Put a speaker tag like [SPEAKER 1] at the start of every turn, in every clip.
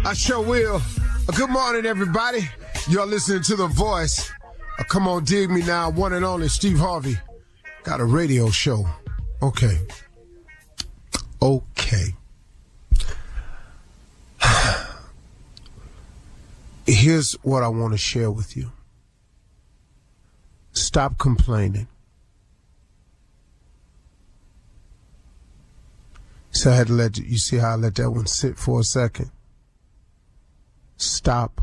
[SPEAKER 1] I sure will. Good morning, everybody. You're listening to The Voice. Come on, dig me now. One and only Steve Harvey. Got a radio show. Okay. Here's what I want to share with you. Stop complaining. So I had to you see how I let that one sit for a second? Stop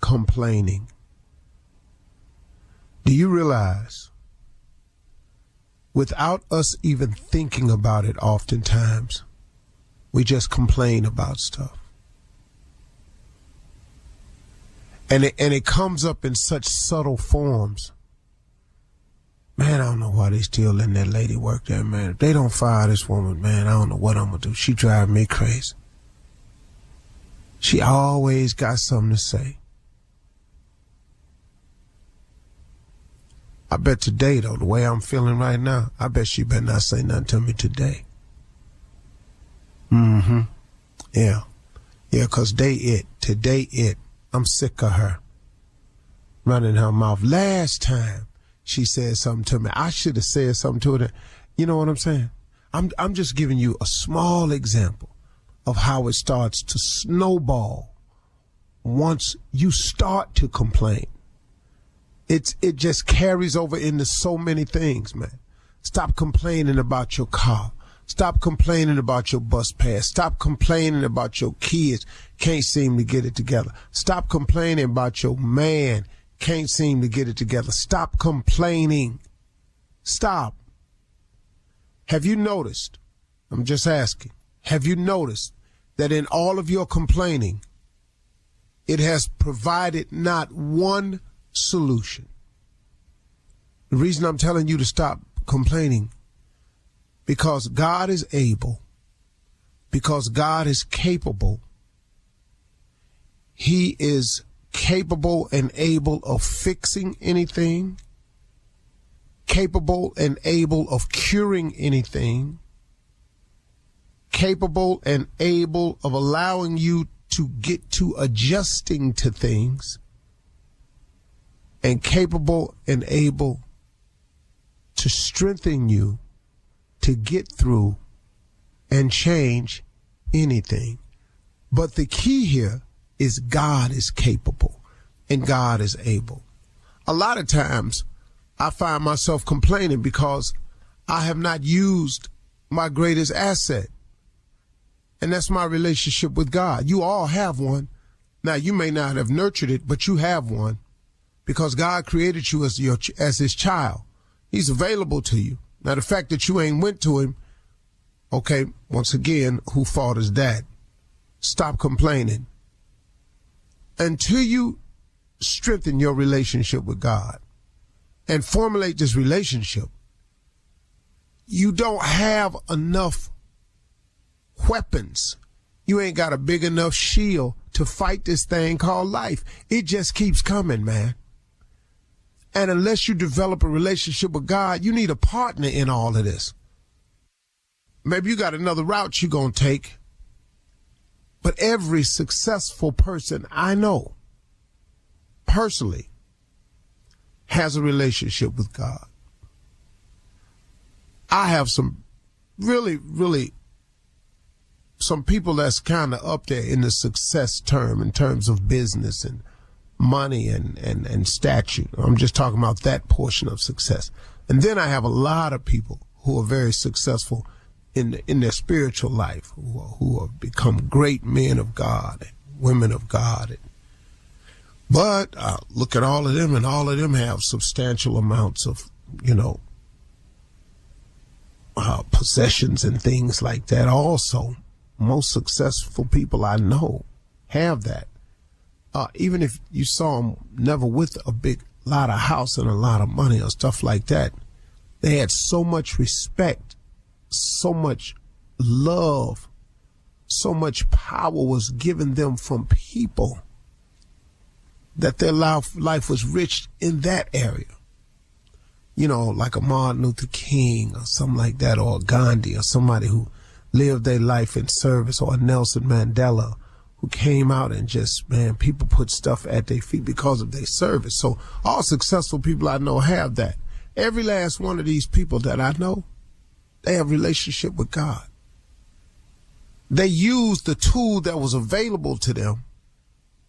[SPEAKER 1] complaining. Do you realize, without us even thinking about it oftentimes, we just complain about stuff? And it comes up in such subtle forms. Man, I don't know why they still letting that lady work there, man. If they don't fire this woman, man, I don't know what I'm going to do. She driving me crazy. She always got something to say. I bet today, though, the way I'm feeling right now, I bet she better not say nothing to me today. Yeah, because today I'm sick of her running her mouth. Last time she said something to me, I should have said something to her. You know what I'm saying? I'm just giving you a small example of how it starts to snowball once you start to complain. It just carries over into so many things, man. Stop complaining about your car. Stop complaining about your bus pass. Stop complaining about your kids can't seem to get it together. Stop complaining about your man can't seem to get it together. Stop complaining. Stop. Have you noticed, I'm just asking, have you noticed that in all of your complaining, it has provided not one solution? The reason I'm telling you to stop complaining, because God is able, because God is capable. He is capable and able of fixing anything, capable and able of curing anything, capable and able of allowing you to get to adjusting to things, and capable and able to strengthen you to get through and change anything. But the key here is God is capable and God is able. A lot of times I find myself complaining because I have not used my greatest asset, and that's my relationship with God. You all have one. Now, you may not have nurtured it, but you have one, because God created you as his child. He's available to you. Now, the fact that you ain't went to him, okay, once again, who fault is that? Stop complaining. Until you strengthen your relationship with God and formulate this relationship, you don't have enough weapons. You ain't got a big enough shield to fight this thing called life. It just keeps coming, man. And unless you develop a relationship with God, you need a partner in all of this. Maybe you got another route you're going to take. But every successful person I know personally has a relationship with God. I have some really some people that's kind of up there in the success term in terms of business and money and statute. I'm just talking about that portion of success. And then I have a lot of people who are very successful in their spiritual life, who have become great men of God and women of God. But look at all of them, and all of them have substantial amounts of, possessions and things like that. Also, most successful people I know have that. Even if you saw them never with a big lot of house and a lot of money or stuff like that, they had so much respect, so much love, so much power was given them from people that their life was rich in that area. Like a Martin Luther King or something like that, or a Gandhi, or somebody who lived their life in service, or a Nelson Mandela, who came out and just, man, people put stuff at their feet because of their service. So all successful people I know have that. Every last one of these people that I know, they have a relationship with God. They used the tool that was available to them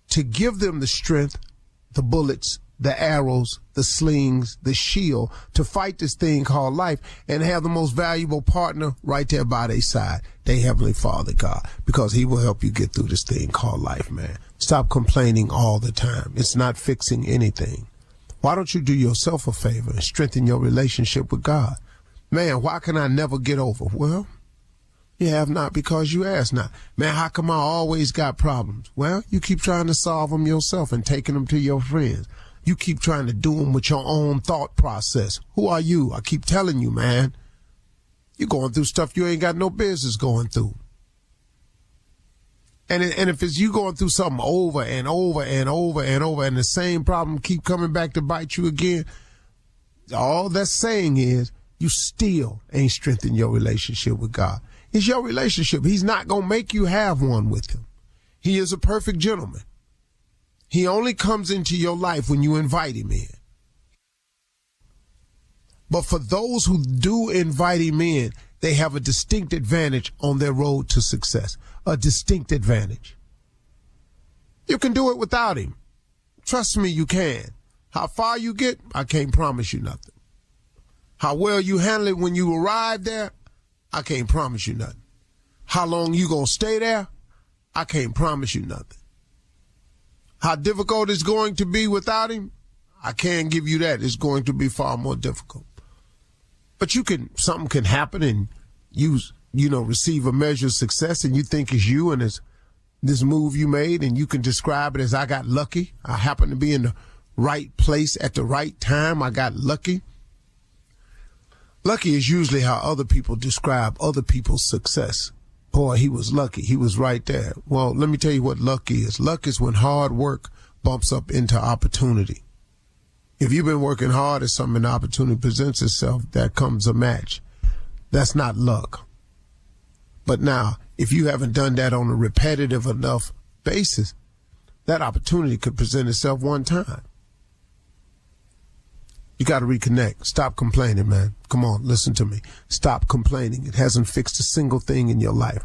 [SPEAKER 1] to give them the strength, the bullets, the arrows, the slings, the shield to fight this thing called life and have the most valuable partner right there by their side, their Heavenly Father, God, because he will help you get through this thing called life, man. Stop complaining all the time. It's not fixing anything. Why don't you do yourself a favor and strengthen your relationship with God? Man, why can I never get over? Well, you have not because you ask not. Man, how come I always got problems? Well, you keep trying to solve them yourself and taking them to your friends. You keep trying to do them with your own thought process. Who are you? I keep telling you, man. You're going through stuff you ain't got no business going through. And if it's you going through something over and over and over and over and the same problem keep coming back to bite you again, all that's saying is you still ain't strengthened your relationship with God. It's your relationship. He's not going to make you have one with him. He is a perfect gentleman. He only comes into your life when you invite him in. But for those who do invite him in, they have a distinct advantage on their road to success. A distinct advantage. You can do it without him. Trust me, you can. How far you get, I can't promise you nothing. How well you handle it when you arrive there, I can't promise you nothing. How long you gonna stay there, I can't promise you nothing. How difficult it's going to be without him, I can't give you that. It's going to be far more difficult. But something can happen and you receive a measure of success and you think it's you and it's this move you made and you can describe it as I got lucky. I happened to be in the right place at the right time. I got lucky. Lucky is usually how other people describe other people's success. Boy, he was lucky. He was right there. Well, let me tell you what luck is. Luck is when hard work bumps up into opportunity. If you've been working hard at something and the opportunity presents itself, that comes a match. That's not luck. But now, if you haven't done that on a repetitive enough basis, that opportunity could present itself one time. You got to reconnect. Stop complaining, man. Come on, listen to me. Stop complaining. It hasn't fixed a single thing in your life.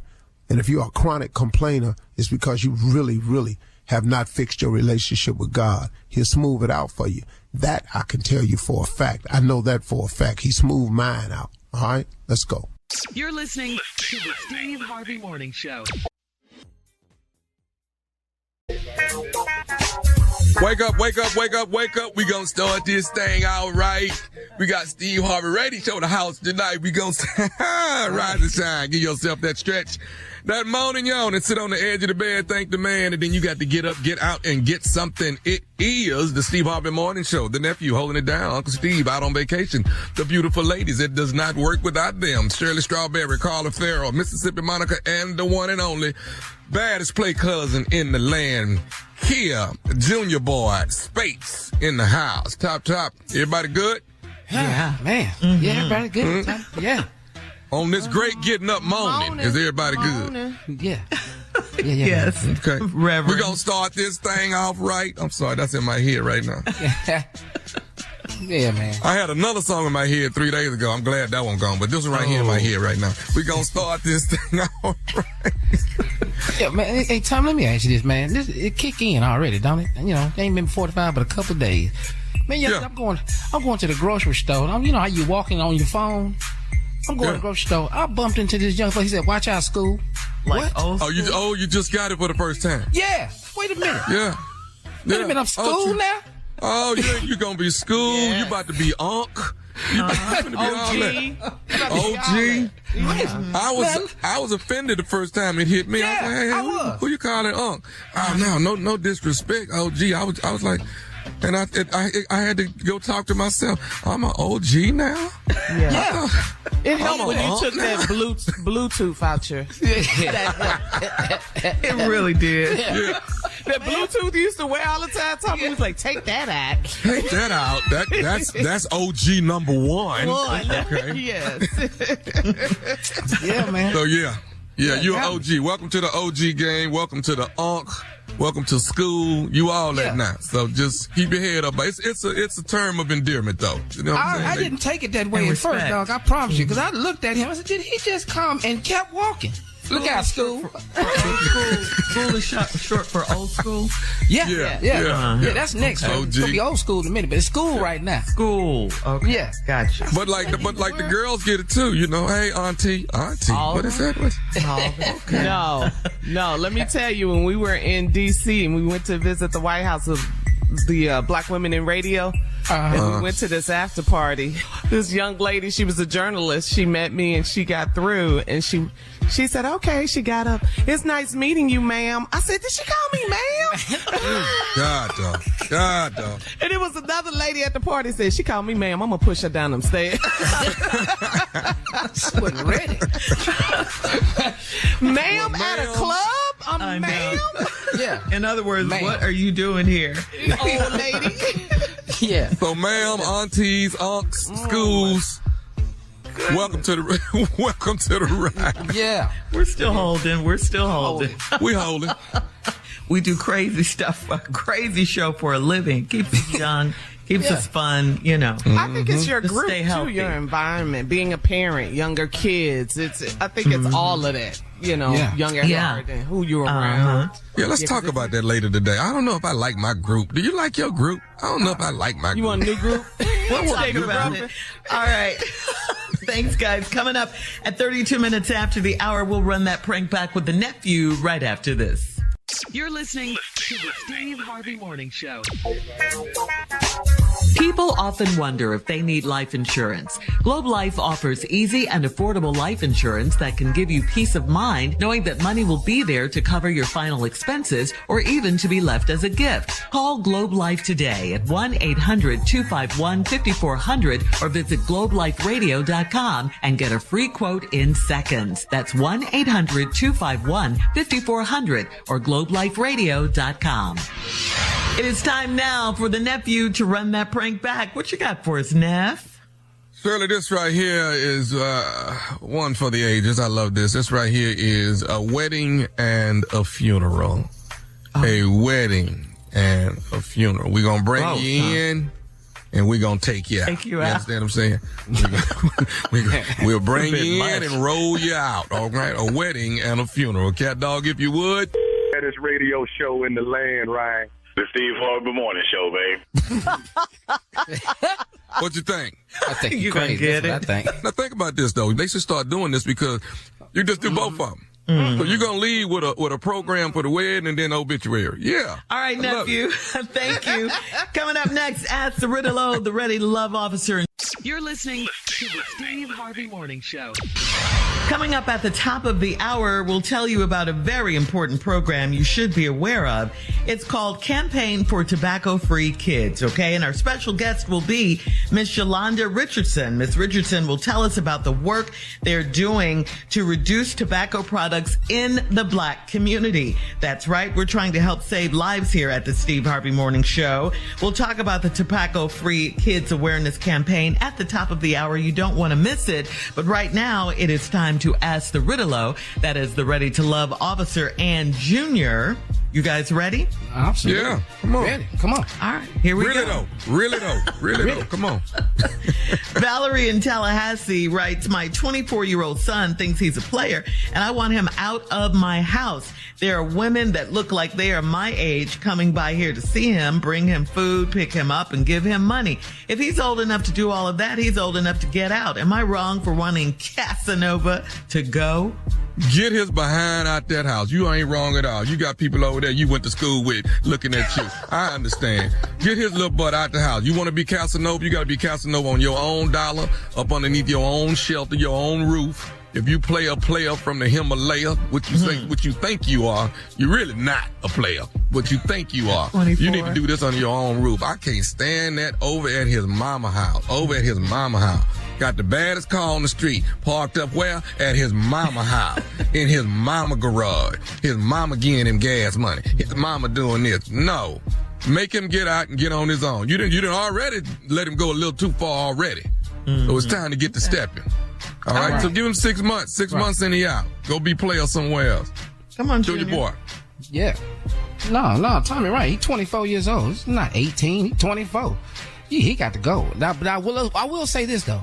[SPEAKER 1] And if you're a chronic complainer, it's because you really, really have not fixed your relationship with God. He'll smooth it out for you. That I can tell you for a fact. I know that for a fact. He smoothed mine out. All right, let's go.
[SPEAKER 2] You're listening to the Steve Harvey Morning Show.
[SPEAKER 3] Wake up, wake up, wake up, wake up. We gonna start this thing out right. We got Steve Harvey Radio Show the house tonight. We gonna rise and shine. Give yourself that stretch, that moaning yawn, and sit on the edge of the bed, thank the man, and then you got to get up, get out, and get something. It is the Steve Harvey Morning Show. The nephew holding it down, Uncle Steve out on vacation. The beautiful ladies, it does not work without them. Shirley Strawberry, Carla Farrell, Mississippi Monica, and the one and only baddest play cousin in the land. Here, Junior Boy, Spates in the house. Top. Everybody good?
[SPEAKER 4] Yeah, man. Mm-hmm. Yeah, everybody good. Mm-hmm. Yeah.
[SPEAKER 3] On this great getting up morning, is everybody good?
[SPEAKER 4] Yeah.
[SPEAKER 5] Yes.
[SPEAKER 3] Okay.
[SPEAKER 5] Reverend.
[SPEAKER 3] We're going to start this thing off right. I'm sorry, that's in my head right now.
[SPEAKER 4] Yeah, man.
[SPEAKER 3] I had another song in my head 3 days ago. I'm glad that one gone, but this one right here in my head right now. We're going to start this thing off right.
[SPEAKER 4] Yeah, man. Hey, Tom, let me ask you this, man. It kick in already, don't it? You know, it ain't been 45, but a couple of days. Man, yeah. I'm going to the grocery store. You know how you walking on your phone? I'm going to the grocery store. I bumped into this young fellow. He said, "Watch out, school."
[SPEAKER 5] Like,
[SPEAKER 4] what?
[SPEAKER 3] You just got it for the first time.
[SPEAKER 4] Yeah. Wait a minute.
[SPEAKER 3] Yeah.
[SPEAKER 4] Wait a minute. I'm school now?
[SPEAKER 3] Oh, you're going to be school.
[SPEAKER 5] Yeah.
[SPEAKER 3] You about to be Unc. You about to be all that. OG. I was offended the first time it hit me.
[SPEAKER 4] Yeah,
[SPEAKER 3] I was like, hey, who you calling Unc? Oh, no disrespect, OG. I was like, and I had to go talk to myself. I'm an OG now?
[SPEAKER 5] Yeah. It helped when you took
[SPEAKER 3] now.
[SPEAKER 5] that Bluetooth voucher.
[SPEAKER 4] Yeah.
[SPEAKER 5] It really did.
[SPEAKER 3] Yeah.
[SPEAKER 5] That Bluetooth you used to wear all the time. Tommy was like, take that out.
[SPEAKER 3] Take that out. That's OG number one.
[SPEAKER 5] Okay.
[SPEAKER 3] Okay.
[SPEAKER 5] Yes.
[SPEAKER 4] Yeah, man.
[SPEAKER 3] So yeah. Yeah, you're an OG. Welcome to the OG game. Welcome to the UNC. Welcome to school. You all that now. So just keep your head up. But it's a term of endearment, though. You know what I'm saying?
[SPEAKER 4] I didn't take it that way at first, dog. I promise you. Because I looked at him. I said, did he just come and kept walking? Look out, school.
[SPEAKER 6] School is short for old school.
[SPEAKER 4] Yeah. That's next. So it's gonna be old school in a minute, but it's school right now.
[SPEAKER 6] School. Okay.
[SPEAKER 4] Yeah.
[SPEAKER 6] Gotcha.
[SPEAKER 3] But the girls get it too. You know, hey, auntie. What is that?
[SPEAKER 5] Okay. No. Let me tell you, when we were in D.C. and we went to visit the White House of the Black Women in Radio. And we went to this after party. This young lady, she was a journalist. She met me and she got through and she said, okay, she got up. It's nice meeting you, ma'am. I said, did she call me ma'am?
[SPEAKER 3] God, dog.
[SPEAKER 5] And it was another lady at the party said, she called me ma'am. I'm going to push her down them stairs.
[SPEAKER 4] She wasn't ready.
[SPEAKER 5] Ma'am, at a club? Ma'am?
[SPEAKER 4] Yeah.
[SPEAKER 6] In other words, what are you doing here?
[SPEAKER 5] Old lady.
[SPEAKER 4] Yeah.
[SPEAKER 3] So, ma'am, aunties, unks, schools, welcome to the ride.
[SPEAKER 4] Yeah.
[SPEAKER 6] We're still holding.
[SPEAKER 3] We holding.
[SPEAKER 6] We do crazy stuff, a crazy show for a living. Keeps us young, keeps us fun, you know.
[SPEAKER 5] I think it's your group
[SPEAKER 6] stay
[SPEAKER 5] too,
[SPEAKER 6] healthy.
[SPEAKER 5] your environment, being a parent, younger kids. I think it's all of that, you know, younger at heart and who you're around.
[SPEAKER 3] Yeah, let's talk about that later today. I don't know if I like my group. Do you like your group? I don't know if I like my group.
[SPEAKER 5] You want a new group?
[SPEAKER 6] We'll talk about it. All right. Thanks, guys. Coming up at 32 minutes after the hour, we'll run that prank back with the nephew right after this.
[SPEAKER 2] You're listening to the Steve Harvey Morning Show.
[SPEAKER 6] People often wonder if they need life insurance. Globe Life offers easy and affordable life insurance that can give you peace of mind knowing that money will be there to cover your final expenses or even to be left as a gift. Call Globe Life today at 1-800-251-5400 or visit globeliferadio.com and get a free quote in seconds. That's 1-800-251-5400 or globeliferadio.com. It is time now for the nephew to run that prank back. What you got for us, Neff?
[SPEAKER 3] Shirley, this right here is one for the ages. I love this. This right here is a wedding and a funeral. A wedding and a funeral. We're going to bring you in and we're going to take you out.
[SPEAKER 6] Take you
[SPEAKER 3] out. You understand what I'm saying? We'll bring you in and roll you out. All right? A wedding and a funeral. Cat dog, if you would.
[SPEAKER 7] This radio show in the land, right?
[SPEAKER 8] The Steve Harvey Morning Show, babe.
[SPEAKER 3] What you think?
[SPEAKER 4] I think
[SPEAKER 6] You
[SPEAKER 4] crazy.
[SPEAKER 6] gonna get
[SPEAKER 4] That's what I think.
[SPEAKER 3] Now think about this though. They should start doing this because you just do both of them. So you're gonna leave with a program for the wedding and then obituary. Yeah.
[SPEAKER 6] All right, nephew. Thank you. Coming up next, ask the Riddle, the Ready to Love officer.
[SPEAKER 2] You're listening to the Steve Harvey Morning Show.
[SPEAKER 6] Coming up at the top of the hour, we'll tell you about a very important program you should be aware of. It's called Campaign for Tobacco-Free Kids, okay? And our special guest will be Miss Yolanda Richardson. Miss Richardson will tell us about the work they're doing to reduce tobacco products in the Black community. That's right. We're trying to help save lives here at the Steve Harvey Morning Show. We'll talk about the Tobacco-Free Kids Awareness Campaign at the top of the hour. You don't want to miss it. But right now, it is time to ask the Riddle. That is the Ready to Love officer and Junior. You guys ready?
[SPEAKER 4] Absolutely.
[SPEAKER 3] Yeah. Come on.
[SPEAKER 4] Ready. Come on.
[SPEAKER 6] All right. Here we go.
[SPEAKER 3] Really though. Come on.
[SPEAKER 6] Valerie in Tallahassee writes, my 24-year-old son thinks he's a player and I want him out of my house. There are women that look like they are my age coming by here to see him, bring him food, pick him up, and give him money. If he's old enough to do all of that, he's old enough to get out. Am I wrong for wanting Casanova to go?
[SPEAKER 3] Get his behind out that house. You ain't wrong at all. You got people over there you went to school with looking at you. I understand. Get his little butt out the house. You want to be Casanova? You got to be Casanova on your own dollar, up underneath your own shelter, your own roof. If you play a player from the Himalaya, what you think you are, you're really not a player. What you think you are.
[SPEAKER 6] 24.
[SPEAKER 3] You need to do this on your own roof. I can't stand that over at his mama house. Got the baddest car on the street. Parked up where? At his mama house. In his mama garage. His mama giving him gas money. His mama doing this. No. Make him get out and get on his own. You didn't already let him go a little too far already. So it's time to get to stepping. All right. So give him 6 months. 6 months and he out. Go be player somewhere else.
[SPEAKER 6] Come on,
[SPEAKER 3] Junior boy.
[SPEAKER 4] Yeah. No, Tommy right. He's 24 years old. He's not 18. He's 24. He got to go. Now, but I will say this though.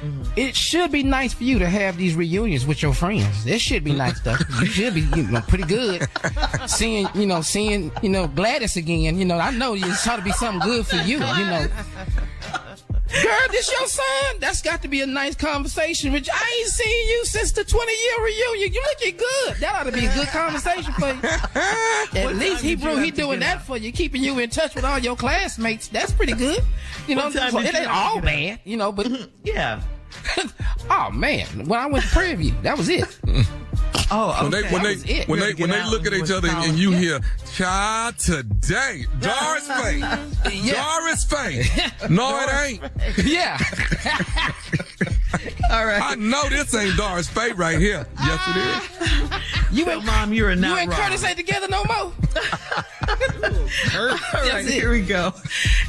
[SPEAKER 4] Mm-hmm. It should be nice for you to have these reunions with your friends. It should be nice stuff. You should be, pretty good. Seeing, Gladys again. I know it's trying to be something good for you. Girl, this your son? That's got to be a nice conversation. Which I ain't seen you since the 20-year reunion. You looking good. That ought to be a good conversation for you. At least he doing that for you, keeping you in touch with all your classmates. That's pretty good. It ain't all bad, but
[SPEAKER 6] yeah.
[SPEAKER 4] Oh man, when I went to Prairie View, that was it.
[SPEAKER 3] Oh, okay. When they look at each other and you hear, "Child, today, Doris Faye, Doris Faye." No, it ain't.
[SPEAKER 4] Yeah.
[SPEAKER 6] All right.
[SPEAKER 3] I know this ain't Doris Faye right here. Yes, it is.
[SPEAKER 6] Mom, you are not
[SPEAKER 4] You and
[SPEAKER 6] wrong.
[SPEAKER 4] Curtis ain't together no more.
[SPEAKER 6] All right, here we go.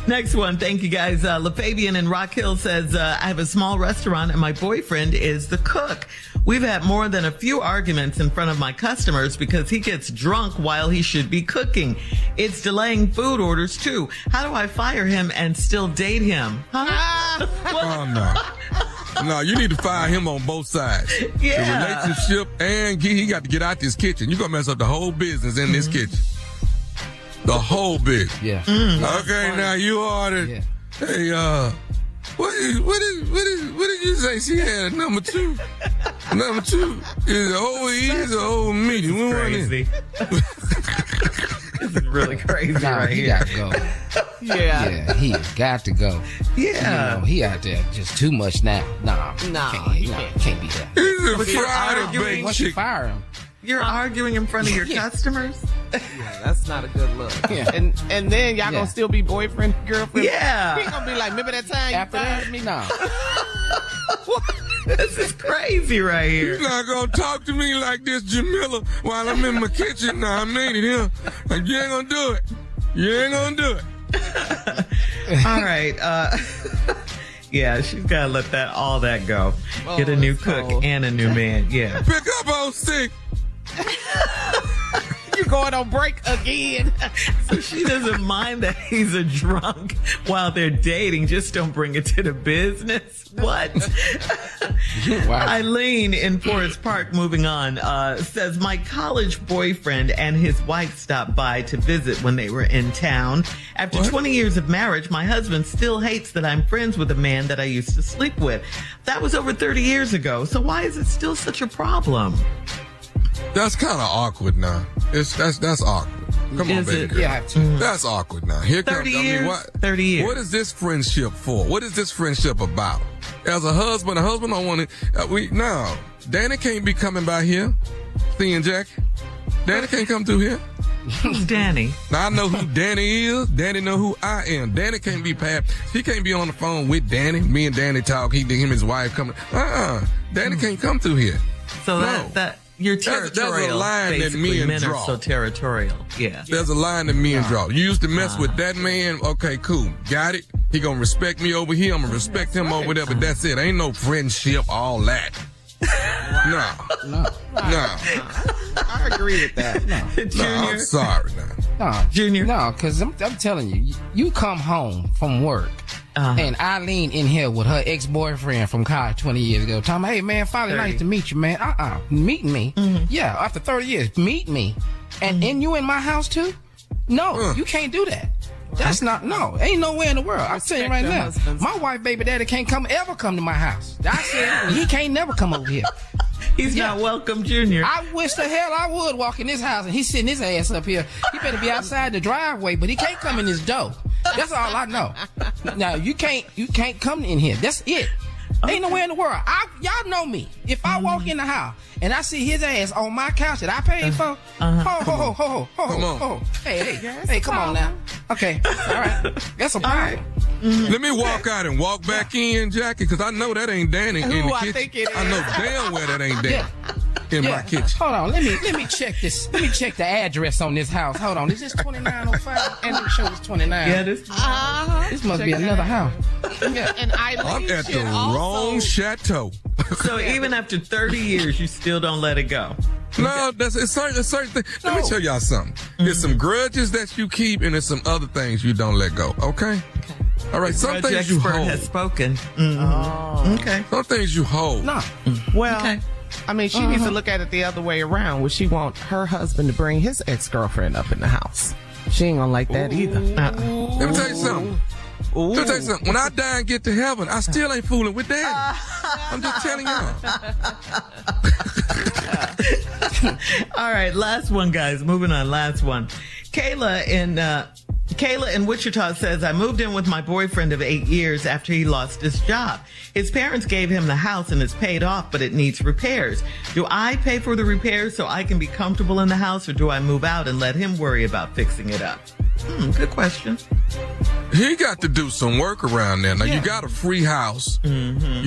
[SPEAKER 6] Next one. Thank you, guys. LaFabian in Rock Hill says, I have a small restaurant and my boyfriend is the cook. We've had more than a few arguments in front of my customers because he gets drunk while he should be cooking. It's delaying food orders, too. How do I fire him and still date him? Huh?
[SPEAKER 3] Oh, no. No, you need to fire him on both sides.
[SPEAKER 6] Yeah.
[SPEAKER 3] The relationship and he got to get out this kitchen. You're going to mess up the whole business in this kitchen. The whole business.
[SPEAKER 4] Yeah.
[SPEAKER 3] Okay, now you ordered. Yeah. Hey, what did you say? She had a number 2. Number 2 is a whole easy, a whole medium.
[SPEAKER 6] This is crazy. This is really crazy right
[SPEAKER 4] he
[SPEAKER 6] here.
[SPEAKER 4] Got to go.
[SPEAKER 5] Yeah.
[SPEAKER 4] He has got to go.
[SPEAKER 6] Yeah.
[SPEAKER 4] He out there just too much now. He can't be that.
[SPEAKER 3] He's a
[SPEAKER 6] But you're
[SPEAKER 3] fried
[SPEAKER 6] arguing
[SPEAKER 3] baked
[SPEAKER 4] Once you
[SPEAKER 3] chicken.
[SPEAKER 4] fire him.
[SPEAKER 6] You're arguing in front of your customers?
[SPEAKER 5] Yeah, that's not a good look.
[SPEAKER 4] Yeah.
[SPEAKER 5] And then y'all gonna still be boyfriend, girlfriend?
[SPEAKER 6] Yeah.
[SPEAKER 5] He gonna be like, remember that time
[SPEAKER 4] After
[SPEAKER 5] you
[SPEAKER 4] that,
[SPEAKER 5] fired me?
[SPEAKER 4] no.
[SPEAKER 6] This is crazy right here.
[SPEAKER 3] You're not gonna talk to me like this, Jamila, while I'm in my kitchen. Now I made it here. And you ain't gonna do it. You ain't gonna do it.
[SPEAKER 6] All right. Yeah, she's got to let all that go. Get a new cook and a new man. Yeah.
[SPEAKER 3] Pick up on 6.
[SPEAKER 5] You going on break again?
[SPEAKER 6] So she doesn't mind that he's a drunk while they're dating. Just don't bring it to the business. What?
[SPEAKER 4] Wow.
[SPEAKER 6] Eileen in Forest Park, moving on, says, my college boyfriend and his wife stopped by to visit when they were in town. After 20 years of marriage, my husband still hates that I'm friends with a man that I used to sleep with. That was over 30 years ago. So why is it still such a problem?
[SPEAKER 3] That's kind of awkward now. That's awkward. Come on, baby girl.
[SPEAKER 4] Yeah.
[SPEAKER 3] That's awkward now. Here
[SPEAKER 6] 30
[SPEAKER 3] comes,
[SPEAKER 6] years? 30 years.
[SPEAKER 3] What is this friendship for? What is this friendship about? As a husband don't want to, no. Danny can't be coming by here, seeing Jackie. Danny can't come through here.
[SPEAKER 6] Who's Danny?
[SPEAKER 3] Now I know who Danny is. Danny know who I am. Danny can't be he can't be on the phone with Danny. Me and Danny talk. Him and his wife coming. Danny can't come through here.
[SPEAKER 6] So
[SPEAKER 3] No.
[SPEAKER 6] that you're territorial.
[SPEAKER 3] There's a line that
[SPEAKER 6] basically.
[SPEAKER 3] men draw.
[SPEAKER 6] Are so territorial. Yeah.
[SPEAKER 3] There's a line that men draw. You used to mess with that man. Okay, cool. Got it. He gonna respect me over here. I'm gonna respect him over there. But that's it. Ain't no friendship, all that. No.
[SPEAKER 5] I agree with that.
[SPEAKER 3] No, I'm sorry now.
[SPEAKER 4] No,
[SPEAKER 6] Junior?
[SPEAKER 4] No, because I'm telling you, you come home from work, and Eileen in here with her ex-boyfriend from college 20 years ago, talking about, hey, man, finally nice to meet you, man. Meet me? Mm-hmm. Yeah, after 30 years, meet me. And you in my house, too? No, you can't do that. That's ain't nowhere in the world. I'm telling you right now, my wife, baby daddy can't ever come to my house. I said, he can't never come over here.
[SPEAKER 6] He's not welcome, Junior.
[SPEAKER 4] I wish the hell I would walk in this house and he's sitting his ass up here. He better be outside the driveway, but he can't come in his door. That's all I know. Now you can't come in here. That's it. Ain't nowhere in the world. Y'all know me. If I walk in the house and I see his ass on my couch that I paid for, Hey, come on now. Okay, all right. That's a problem.
[SPEAKER 3] Let me walk out and walk back in, Jackie, because I know that ain't Danny in the kitchen.
[SPEAKER 5] I think it is.
[SPEAKER 3] I know damn well that ain't Danny. in my kitchen.
[SPEAKER 4] Hold on, let me check this. Let me check the address on this house. Hold on, is this 2905? And it shows 29.
[SPEAKER 6] Yeah, this
[SPEAKER 4] must be another house.
[SPEAKER 5] Yeah. And
[SPEAKER 3] I'm at the wrong chateau.
[SPEAKER 6] So even after 30 years, you still don't let it go.
[SPEAKER 3] No, it's certain things. Let me tell y'all something. There's some grudges that you keep, and there's some other things you don't let go. Okay. All right. Some
[SPEAKER 6] Grudge
[SPEAKER 3] things you
[SPEAKER 6] expert
[SPEAKER 3] hold.
[SPEAKER 6] has spoken. Mm-hmm. Okay.
[SPEAKER 3] Some things you hold.
[SPEAKER 5] No. Well,
[SPEAKER 6] Okay.
[SPEAKER 5] I mean, she needs to look at it the other way around. Would she want her husband to bring his ex-girlfriend up in the house? She ain't gonna like that either.
[SPEAKER 3] Let me tell you something. Let me tell you something. When I die and get to heaven, I still ain't fooling with daddy. I'm just telling y'all.
[SPEAKER 6] All right, last one, guys. Moving on, last one. Kayla in Wichita says, I moved in with my boyfriend of 8 years after he lost his job. His parents gave him the house and it's paid off, but it needs repairs. Do I pay for the repairs so I can be comfortable in the house, or do I move out and let him worry about fixing it up? Good question.
[SPEAKER 3] He got to do some work around there. Now you got a free house. Mm-hmm.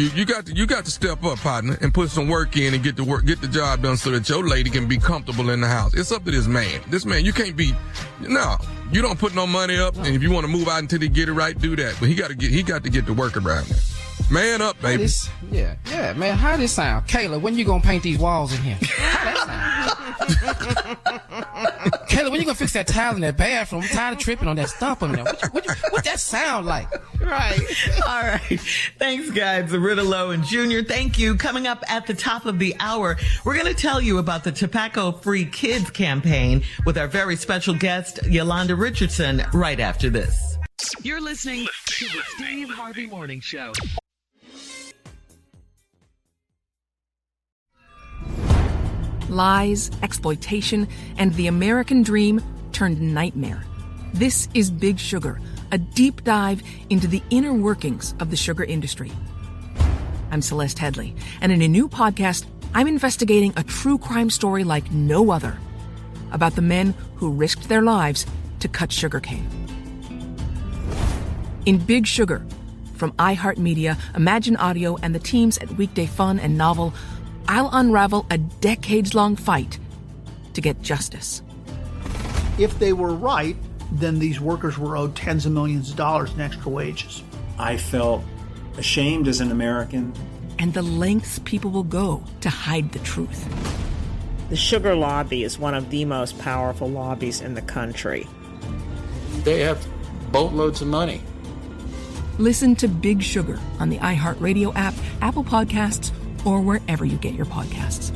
[SPEAKER 3] You got to step up, partner, and put some work in and get the job done so that your lady can be comfortable in the house. It's up to this man. This man, you can't be. No, you don't put no money up, and if you want to move out until he get it right, do that. But he got to get the work around there. Man up, baby.
[SPEAKER 4] Yeah, man. How this sound, Kayla? When you gonna paint these walls in here? How that sound? Kayla, when you gonna fix that tile in that bathroom? I'm tired of tripping on that stump in there. What that sound like?
[SPEAKER 6] Right. All right. Thanks, guys. Riddle and Junior, thank you. Coming up at the top of the hour, we're going to tell you about the Tobacco-Free Kids campaign with our very special guest, Yolanda Richardson, right after this.
[SPEAKER 2] You're listening to the Steve Harvey Morning Show.
[SPEAKER 9] Lies, exploitation, and the American dream turned nightmare. This is Big Sugar, a deep dive into the inner workings of the sugar industry. I'm Celeste Headley, and in a new podcast, I'm investigating a true crime story like no other about the men who risked their lives to cut sugarcane. In Big Sugar, from iHeartMedia, Imagine Audio, and the teams at Weekday Fun and Novel, I'll unravel a decades-long fight to get justice.
[SPEAKER 10] If they were right, then these workers were owed tens of millions of dollars in extra wages.
[SPEAKER 11] I felt ashamed as an American.
[SPEAKER 9] And the lengths people will go to hide the truth.
[SPEAKER 12] The sugar lobby is one of the most powerful lobbies in the country.
[SPEAKER 13] They have boatloads of money.
[SPEAKER 9] Listen to Big Sugar on the iHeartRadio app, Apple Podcasts, or wherever you get your podcasts.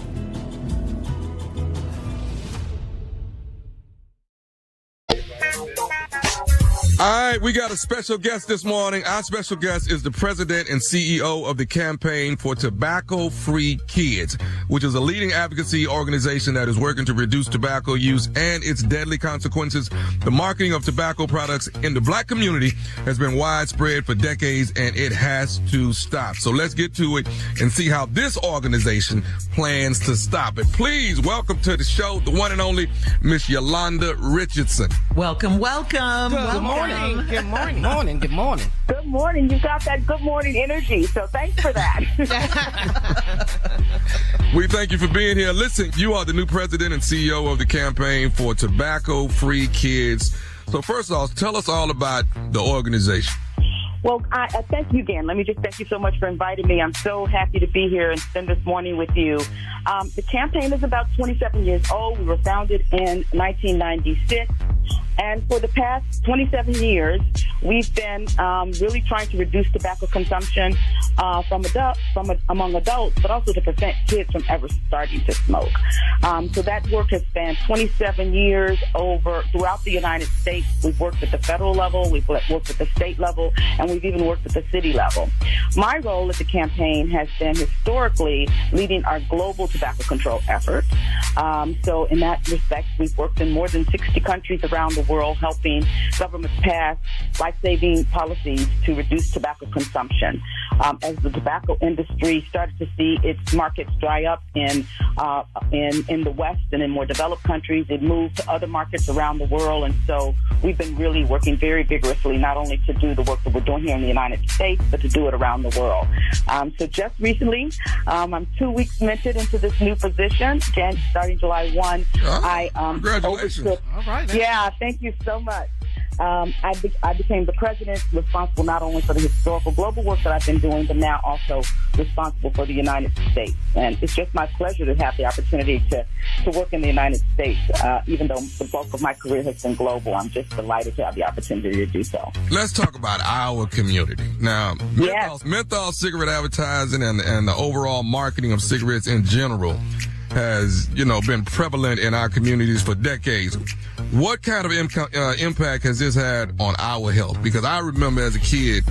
[SPEAKER 3] All right, we got a special guest this morning. Our special guest is the president and CEO of the Campaign for Tobacco-Free Kids, which is a leading advocacy organization that is working to reduce tobacco use and its deadly consequences. The marketing of tobacco products in the black community has been widespread for decades, and it has to stop. So let's get to it and see how this organization plans to stop it. Please welcome to the show the one and only Miss Yolanda Richardson.
[SPEAKER 6] Welcome, welcome.
[SPEAKER 4] Good morning. Good morning. Good morning.
[SPEAKER 14] Good morning. You got that good morning energy, so thanks for that.
[SPEAKER 3] We thank you for being here. Listen, you are the new president and CEO of the Campaign for Tobacco-Free Kids. So first off, tell us all about the organization.
[SPEAKER 14] Well, I thank you again. Let me just thank you so much for inviting me. I'm so happy to be here and spend this morning with you. The campaign is about 27 years old. We were founded in 1996. And for the past 27 years, we've been really trying to reduce tobacco consumption among adults, but also to prevent kids from ever starting to smoke. So that work has spanned 27 years throughout the United States. We've worked at the federal level, we've worked at the state level, and we've even worked at the city level. My role at the campaign has been historically leading our global tobacco control effort. So in that respect, we've worked in more than 60 countries around the world, helping governments pass life-saving policies to reduce tobacco consumption. As the tobacco industry started to see its markets dry up in the West and in more developed countries, it moved to other markets around the world. And so we've been really working very vigorously, not only to do the work that we're doing here in the United States, but to do it around the world. So just recently, I'm 2 weeks minted into this new position, starting July 1.
[SPEAKER 3] Congratulations.
[SPEAKER 14] All right. Yeah, thank you so much. I became the president, responsible not only for the historical global work that I've been doing, but now also responsible for the United States. And it's just my pleasure to have the opportunity to work in the United States, even though the bulk of my career has been global. I'm just delighted to have the opportunity to do so.
[SPEAKER 3] Let's talk about our community. Now, menthol cigarette advertising and the overall marketing of cigarettes in general has, been prevalent in our communities for decades. What kind of impact has this had on our health? Because I remember as a kid,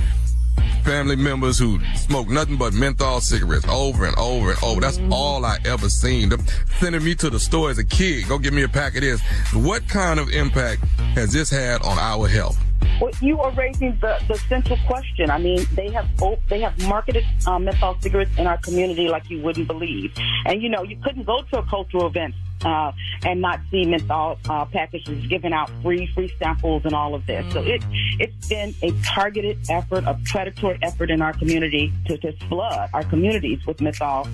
[SPEAKER 3] family members who smoked nothing but menthol cigarettes over and over and over. That's all I ever seen. Them sending me to the store as a kid, go get me a pack of this. What kind of impact has this had on our health?
[SPEAKER 14] Well, you are raising the central question. I mean, they have marketed menthol cigarettes in our community like you wouldn't believe. And, you couldn't go to a cultural event and not see menthol packages giving out free samples and all of this. So it's been a targeted effort, a predatory effort in our community to flood our communities with menthol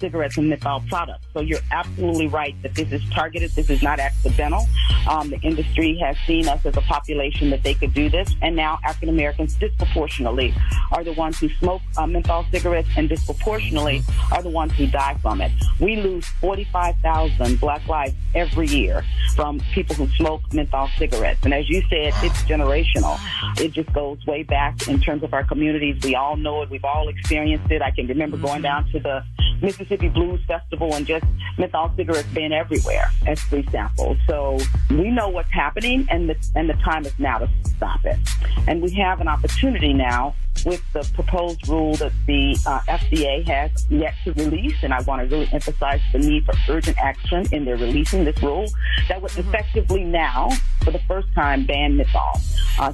[SPEAKER 14] cigarettes and menthol products. So you're absolutely right that this is targeted. This is not accidental. The industry has seen us as a population that they could do this, and now African Americans disproportionately are the ones who smoke menthol cigarettes and disproportionately are the ones who die from it. We lose 45,000 Black lives every year from people who smoke menthol cigarettes. And as you said, it's generational. It just goes way back in terms of our communities. We all know it. We've all experienced it. I can remember going down to the Mississippi Blues Festival and just menthol cigarettes being everywhere as free samples. So we know what's happening, and the time is now to stop it. And we have an opportunity now with the proposed rule that the FDA has yet to release, and I want to really emphasize the need for urgent action in their releasing this rule that would effectively now, for the first time, ban menthol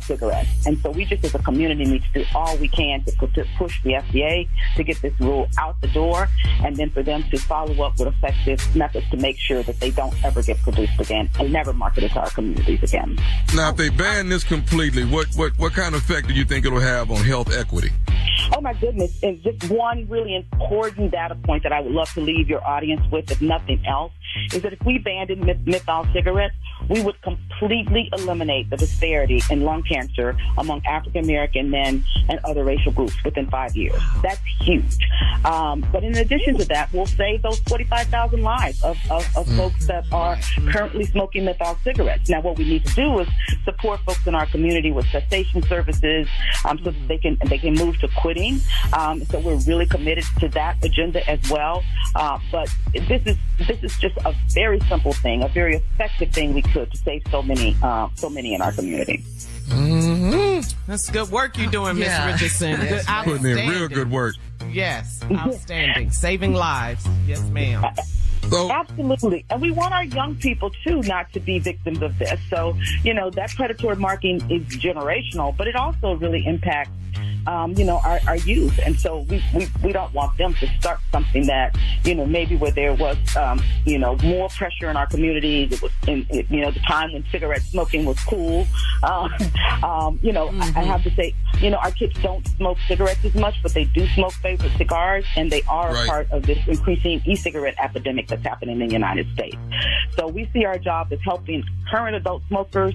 [SPEAKER 14] cigarettes. And so we just as a community need to do all we can to push the FDA to get this rule out the door, and then for them to follow up with effective methods to make sure that they don't ever get produced again and never marketed to our communities again.
[SPEAKER 3] Now, if they ban this completely, what kind of effect do you think it'll have on health equity?
[SPEAKER 14] Oh, my goodness. And just one really important data point that I would love to leave your audience with, if nothing else, is that if we banned menthol cigarettes, we would completely eliminate the disparity in lung cancer among African American men and other racial groups within 5 years. That's huge. But in addition to that, we'll save those 45,000 lives of folks that are currently smoking menthol cigarettes. Now, what we need to do is support folks in our community with cessation services so that they can move to quitting. So we're really committed to that agenda as well. But this is just a very simple thing, a very effective thing we could to save so many in our community.
[SPEAKER 5] That's good work you're doing, Miss Richardson.
[SPEAKER 3] Putting in real good work.
[SPEAKER 5] Yes, outstanding. Saving lives. Yes, ma'am.
[SPEAKER 3] So,
[SPEAKER 14] absolutely. And we want our young people, too, not to be victims of this. So, that predatory marketing is generational, but it also really impacts our youth. And so we don't want them to start something that, maybe where there was, more pressure in our communities. It was the time when cigarette smoking was cool. I have to say, our kids don't smoke cigarettes as much, but they do smoke favorite cigars, and they are a part of this increasing e-cigarette epidemic that's happening in the United States. So we see our job as helping current adult smokers,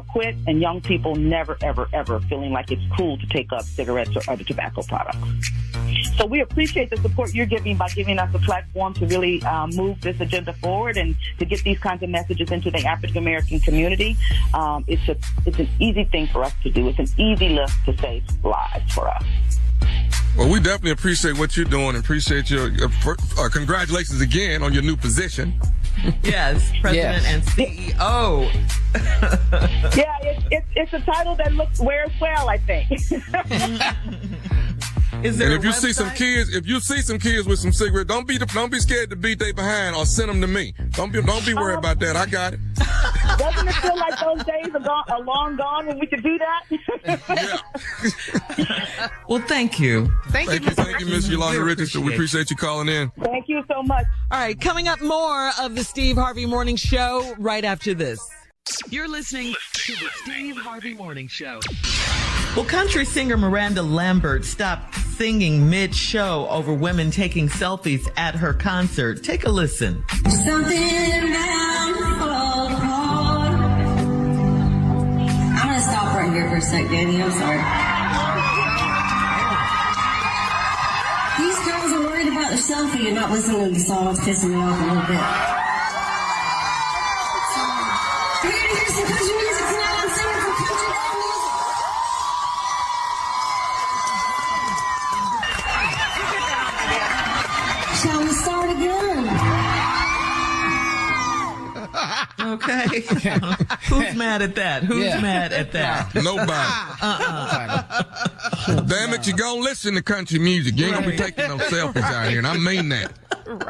[SPEAKER 14] quit, and young people never, ever, ever feeling like it's cool to take up cigarettes or other tobacco products. So we appreciate the support you're giving by giving us a platform to really move this agenda forward and to get these kinds of messages into the African American community. It's an easy thing for us to do. It's an easy lift to save lives for us.
[SPEAKER 3] Well, we definitely appreciate what you're doing and appreciate your congratulations again on your new position.
[SPEAKER 6] Yes, President and CEO.
[SPEAKER 14] It's a title that wears well, I think.
[SPEAKER 6] Is there
[SPEAKER 3] and if you see some kids with some cigarettes, don't be scared to beat they behind or send them to me. Don't be worried about that. I got it.
[SPEAKER 14] Doesn't it feel like those days are long gone when we could do that?
[SPEAKER 6] Well, thank you.
[SPEAKER 3] Thank you, Miss Yolanda Richardson. We appreciate you calling in.
[SPEAKER 14] Thank you so much.
[SPEAKER 15] All right, coming up, more of the Steve Harvey Morning Show right after this.
[SPEAKER 2] You're listening to the Steve Harvey Morning Show.
[SPEAKER 6] Well, country singer Miranda Lambert stopped singing mid-show over women taking selfies at her concert. Take a listen.
[SPEAKER 16] Something bound to fall apart. I'm going to stop right here for a sec, Danny. I'm sorry. These girls are worried about their selfie and not listening to the song. It's pissing me off a little bit. We're going to hear some country music tonight. I'm singing some country music. Shall we start again?
[SPEAKER 6] Okay. Who's mad at that? Who's mad at that?
[SPEAKER 3] Nobody. Damn it, you gonna listen to country music. You ain't gonna be taking no selfies out here, and I mean that.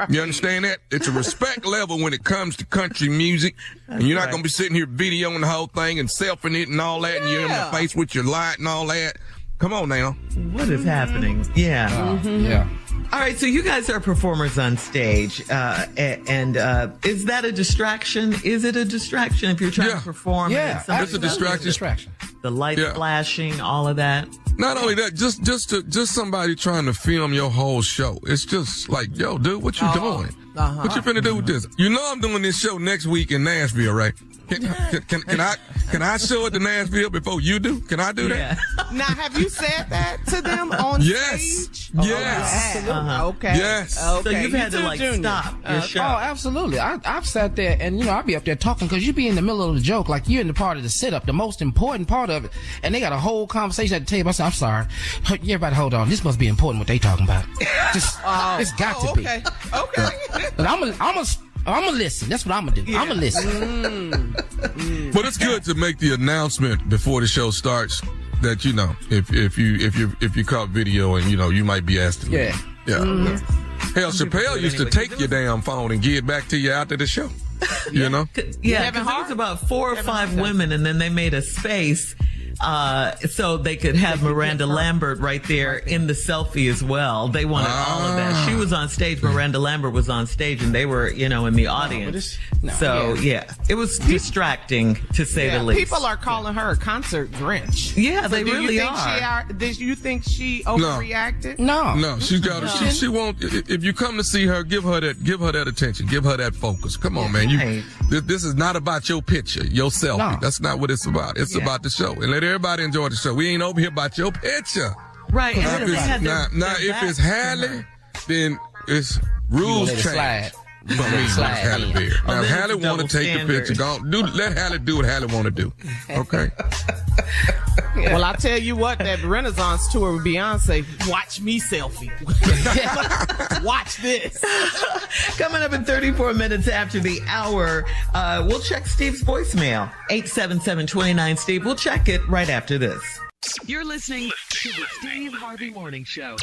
[SPEAKER 3] You understand that? It's a respect level when it comes to country music, and you're not gonna be sitting here videoing the whole thing and selfing it and all that, and you're in my face with your light and all that. Come on now.
[SPEAKER 6] What is happening? Yeah.
[SPEAKER 4] Yeah.
[SPEAKER 6] All right, so you guys are performers on stage, and is that a distraction? Is it a distraction if you're trying to perform?
[SPEAKER 3] Yeah, it's a distraction.
[SPEAKER 6] The light flashing, all of that.
[SPEAKER 3] Not only that, just somebody trying to film your whole show. It's just like, yo, dude, what you doing? What you finna do with this? You know I'm doing this show next week in Nashville, right? Can I show it to Nashville before you do? Can I do that?
[SPEAKER 5] Now, have you said that to them on stage?
[SPEAKER 3] Yes.
[SPEAKER 5] Okay.
[SPEAKER 3] Yes.
[SPEAKER 5] Okay.
[SPEAKER 6] So you've had to stop your show.
[SPEAKER 4] Oh, absolutely. I've sat there and, I'll be up there talking because you be in the middle of the joke, like you're in the part of the setup, the most important part of it. And they got a whole conversation at the table. I said, I'm sorry. Everybody hold on. This must be important what they talking about. It's got to be.
[SPEAKER 5] Okay.
[SPEAKER 4] But I'm gonna listen. That's what I'm gonna do. I'm gonna listen.
[SPEAKER 3] But it's good to make the announcement before the show starts that if you caught video and you might be asked to leave. Hell, Chappelle used to take your damn phone and give it back to you after the show. You know?
[SPEAKER 6] Yeah, because there was about 4 or 5 women, and then they made a space so they could have Miranda Lambert right there in the selfie as well. They wanted all of that. She was on stage. Miranda Lambert was on stage, and they were, in the audience. It was distracting to say the least.
[SPEAKER 5] People are calling her a concert Grinch.
[SPEAKER 6] Yeah, they really are.
[SPEAKER 5] Did you think she overreacted?
[SPEAKER 3] No, she's got. She won't. If you come to see her, give her that attention. Give her that focus. Come on, man. This is not about your picture, your selfie. No. That's not what it's about. It's about the show. And let everybody enjoy the show. We ain't over here about your picture.
[SPEAKER 6] Right.
[SPEAKER 3] Now, if it's Halle, then it's rules change. Halle Berry. Now, if Halle want to take the picture, let Halle do what Halle want to do. Okay.
[SPEAKER 5] Well, I tell you what, that Renaissance tour with Beyonce, watch me selfie. Watch this.
[SPEAKER 6] Coming up in 34 minutes after the hour, we'll check Steve's voicemail, 877-29-STEVE. We'll check it right after this.
[SPEAKER 2] You're listening to the Steve Harvey Morning Show.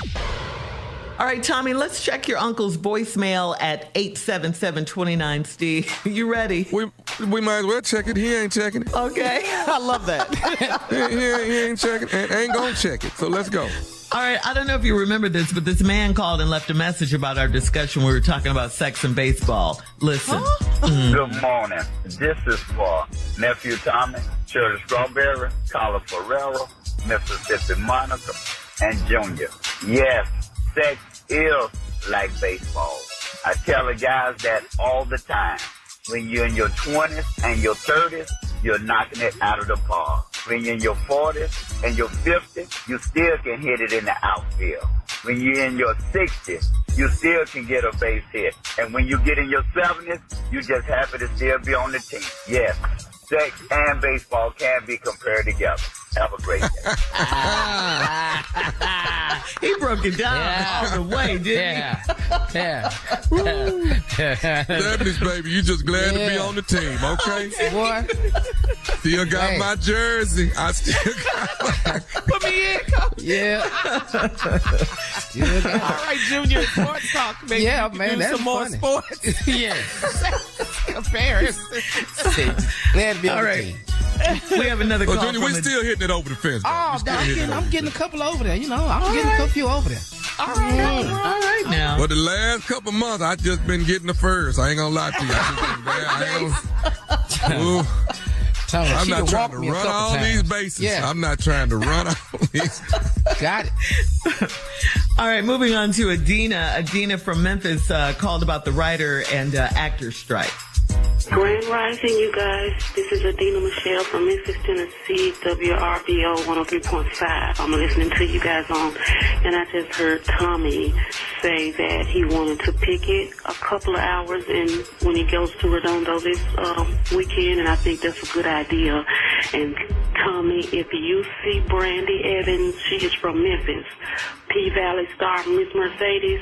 [SPEAKER 6] All right, Tommy, let's check your uncle's voicemail at 877-29-STEVE. You ready?
[SPEAKER 3] We might as well check it. He ain't checking it.
[SPEAKER 6] Okay.
[SPEAKER 5] I love that.
[SPEAKER 3] he ain't checking it. Ain't gonna check it. So let's go.
[SPEAKER 6] All right, I don't know if you remember this, but this man called and left a message about our discussion. We were talking about sex and baseball. Listen.
[SPEAKER 8] Good morning. This is for Nephew Tommy, Shirley Strawberry, Carla Ferrero, Mississippi Monica, and Junior. Yes, sex is like baseball. I tell the guys that all the time. When you're in your 20s and your 30s, you're knocking it out of the park. When you're in your 40s and your 50s, you still can hit it in the outfield. When you're in your 60s, you still can get a base hit. And when you get in your 70s, you just happy to still be on the team. Yes, sex and baseball can be compared together. Have a great day.
[SPEAKER 6] He broke it down all the way, didn't he?
[SPEAKER 3] Deputies, baby, you just glad to be on the team, okay?
[SPEAKER 4] Boy.
[SPEAKER 3] Still got my jersey. I still got
[SPEAKER 5] Put me in, coach.
[SPEAKER 4] Yeah.
[SPEAKER 5] All right, Junior, sports talk, baby.
[SPEAKER 4] Yeah, man,
[SPEAKER 5] do
[SPEAKER 4] that's
[SPEAKER 5] some more
[SPEAKER 4] funny.
[SPEAKER 5] sports.
[SPEAKER 4] Yeah.
[SPEAKER 5] Comparison.
[SPEAKER 4] Glad to be on
[SPEAKER 6] All
[SPEAKER 4] the
[SPEAKER 6] right.
[SPEAKER 4] team.
[SPEAKER 6] We have another call.
[SPEAKER 3] Junior, we still hitting it over the fence. Though.
[SPEAKER 4] Oh, I'm getting a couple over there. You know, I'm getting a few over there.
[SPEAKER 6] All right now.
[SPEAKER 3] But the last couple months, I just been getting the first. I ain't gonna lie to you. I'm not trying to run all these bases.
[SPEAKER 4] Yeah.
[SPEAKER 3] I'm not trying to run all these.
[SPEAKER 4] Got it.
[SPEAKER 6] All right, moving on to Adina. Adina from Memphis called about the writer and actor strike.
[SPEAKER 17] Grand Rising, you guys. This is Adina Michelle from Memphis, Tennessee, WRBO 103.5. I'm listening to you guys on, and I just heard Tommy say that he wanted to picket a couple of hours and when he goes to Redondo this weekend, and I think that's a good idea. And Tommy, if you see Brandy Evans, she is from Memphis, P-Valley star Miss Mercedes,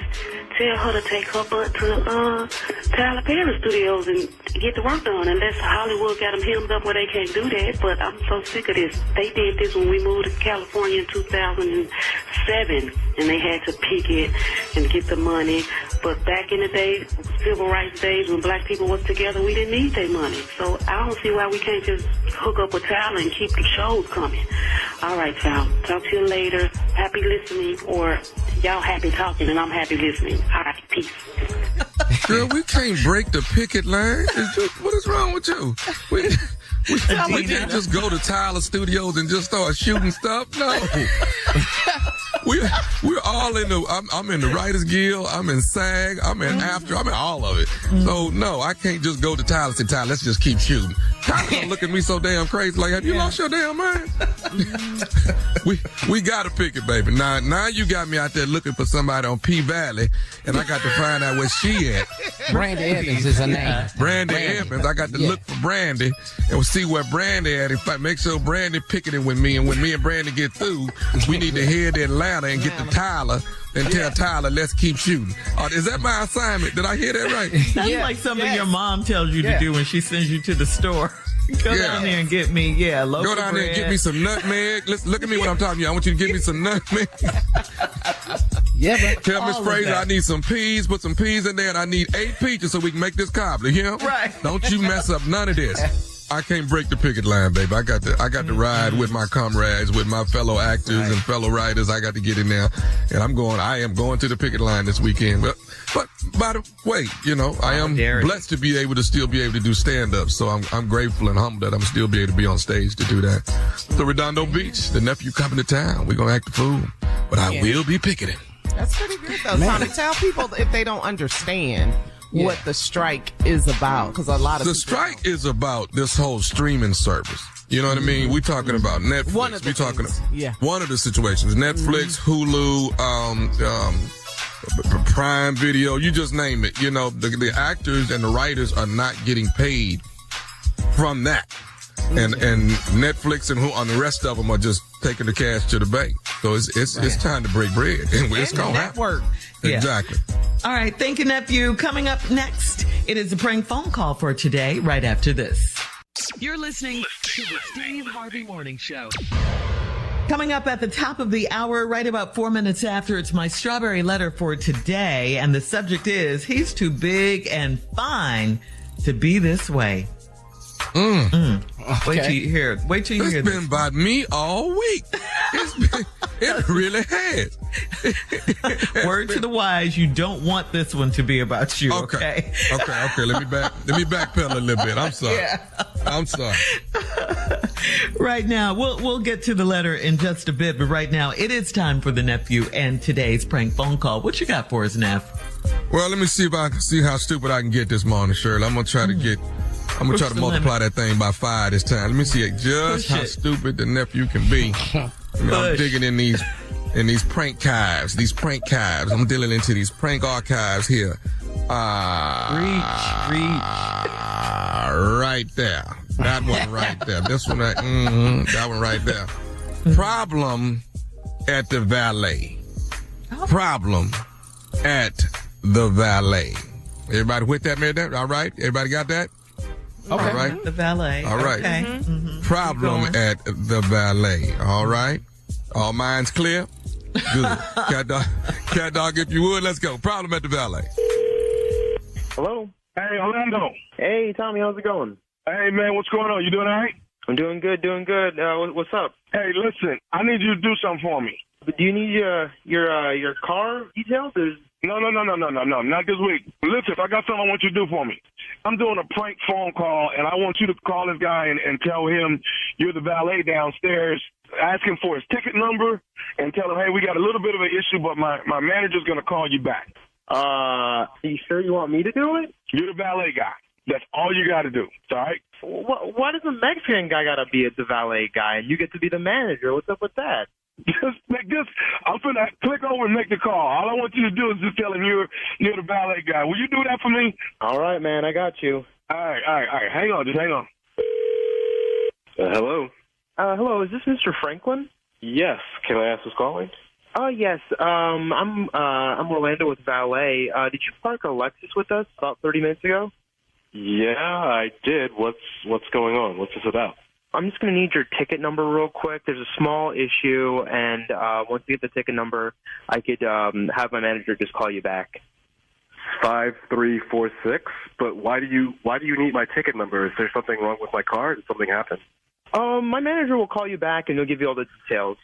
[SPEAKER 17] tell her to take her butt to Tyler Perry Studios and get the work done, unless Hollywood got them hemmed up where they can't do that. But I'm so sick of this. They did this when we moved to California in 2007, and they had to picket and get the money. But back in the days, civil rights days, when black people was together, we didn't need their money. So I don't see why we can't just hook up with Tyler and keep the shows coming. All right, y'all. Talk to you later. Happy listening, or y'all happy talking and I'm happy listening. All right, peace.
[SPEAKER 3] Girl, we can't break the picket line. What is wrong with you? We can't just go to Tyler Studios and just start shooting stuff. No. We're all in the. I'm in the Writers Guild. I'm in SAG. I'm in AFTRA. I'm in all of it. So no, I can't just go to Tyler and say, Tyler, let's just keep shooting. Tyler gonna look at me so damn crazy. Like, have you lost your damn mind? we gotta pick it, baby. Now you got me out there looking for somebody on P Valley, and I got to find out where she at.
[SPEAKER 4] Brandy Evans is her name.
[SPEAKER 3] Brandy Evans. I got to look for Brandy and see where Brandy at. If I make sure Brandy picketing with me, and when me and Brandy get through, we need to head to Atlanta and get to Tyler and tell Tyler, let's keep shooting. Is that my assignment? Did I hear that right?
[SPEAKER 6] That's like something your mom tells you to do when she sends you to the store. Go down there and get me, local
[SPEAKER 3] Go down
[SPEAKER 6] bread.
[SPEAKER 3] there and get me some nutmeg. Listen, look at me when I'm talking to you. I want you to give me some nutmeg.
[SPEAKER 4] But
[SPEAKER 3] tell Miss Fraser I need some peas. Put some peas in there, and I need 8 peaches so we can make this cobbler. You know?
[SPEAKER 6] Right.
[SPEAKER 3] Don't you mess up none of this. I can't break the picket line, baby. I got to ride with my comrades, with my fellow actors and fellow writers. I got to get in there, and I am going to the picket line this weekend. But by the way, I am blessed to be able to still be able to do stand-up. So I'm grateful and humbled that I'm still be able to be on stage to do that. So Redondo Beach, the nephew coming to town. We're gonna act the fool, but I will be picketing.
[SPEAKER 5] That's pretty good though, Tommy. Tell people if they don't understand what the strike is about, because a lot of
[SPEAKER 3] the strike is about this whole streaming service. You know what I mean? We're talking about Netflix. One of the situations: Netflix, Hulu, Prime Video. You just name it. The actors and the writers are not getting paid from that, and Netflix and the rest of them are just taking the cash to the bank. So it's time to break bread, and it's gonna happen. Exactly.
[SPEAKER 6] All right, thank you, nephew. Coming up next, it is a prank phone call for today, right after this.
[SPEAKER 2] You're listening to the Steve Harvey Morning Show.
[SPEAKER 6] Coming up at the top of the hour, right about 4 minutes after, it's my strawberry letter for today, and the subject is, he's too big and fine to be this way.
[SPEAKER 3] Okay.
[SPEAKER 6] Wait till you hear this.
[SPEAKER 3] It's been about me all week. It really has.
[SPEAKER 6] Word to the wise, you don't want this one to be about you. Okay.
[SPEAKER 3] Let me backpedal a little bit. I'm sorry. I'm sorry.
[SPEAKER 6] Right now, we'll get to the letter in just a bit, but right now it is time for the nephew and today's prank phone call. What you got for us, Neff?
[SPEAKER 3] Well, let me see if I can see how stupid I can get this morning, Shirley. I'm gonna try to multiply that thing by 5 this time. Let me see just how stupid the nephew can be. I'm digging in these prank archives. I'm dealing into these prank archives here.
[SPEAKER 6] Reach.
[SPEAKER 3] Right there. That one right there. This one that one right there. Problem at the valet. Problem at the valet. Everybody with that, man? All right? Everybody got that?
[SPEAKER 6] Okay.
[SPEAKER 3] All right.
[SPEAKER 6] The valet.
[SPEAKER 3] All right.
[SPEAKER 6] Okay. Mm-hmm.
[SPEAKER 3] Problem at the valet. All right. All minds clear? Good. Cat dog, if you would, let's go. Problem at the valet.
[SPEAKER 7] Hello? Hey, Orlando.
[SPEAKER 18] Hey, Tommy, how's it going?
[SPEAKER 7] Hey, man, what's going on? You doing all right?
[SPEAKER 18] I'm doing good, what's up?
[SPEAKER 7] Hey, listen, I need you to do something for me.
[SPEAKER 18] But do you need your car details?
[SPEAKER 7] No, not this week. Listen, I got something I want you to do for me. I'm doing a prank phone call, and I want you to call this guy and tell him you're the valet downstairs, ask him for his ticket number, and tell him, hey, we got a little bit of an issue, but my manager's going to call you back.
[SPEAKER 18] Are you sure you want me to do it?
[SPEAKER 7] You're the valet guy. That's all you got to do. All right?
[SPEAKER 18] Why does the Mexican guy got to be the valet guy, and you get to be the manager? What's up with that?
[SPEAKER 7] Just make this. I'm finna click over and make the call. All I want you to do is just tell him you're the valet guy. Will you do that for me?
[SPEAKER 18] All right, man. I got you.
[SPEAKER 7] All right. Hang on. Just hang on.
[SPEAKER 18] Hello. Hello. Is this Mr. Franklin?
[SPEAKER 19] Yes. Can I ask who's calling?
[SPEAKER 18] Yes. I'm Orlando with valet. Did you park a Lexus with us about 30 minutes ago?
[SPEAKER 19] Yeah, I did. What's going on? What's this about?
[SPEAKER 18] I'm just going to need your ticket number real quick. There's a small issue, and once you get the ticket number, I could have my manager just call you back.
[SPEAKER 19] 5346. But why do you need my ticket number? Is there something wrong with my car? Did something happen?
[SPEAKER 18] My manager will call you back, and he'll give you all the details.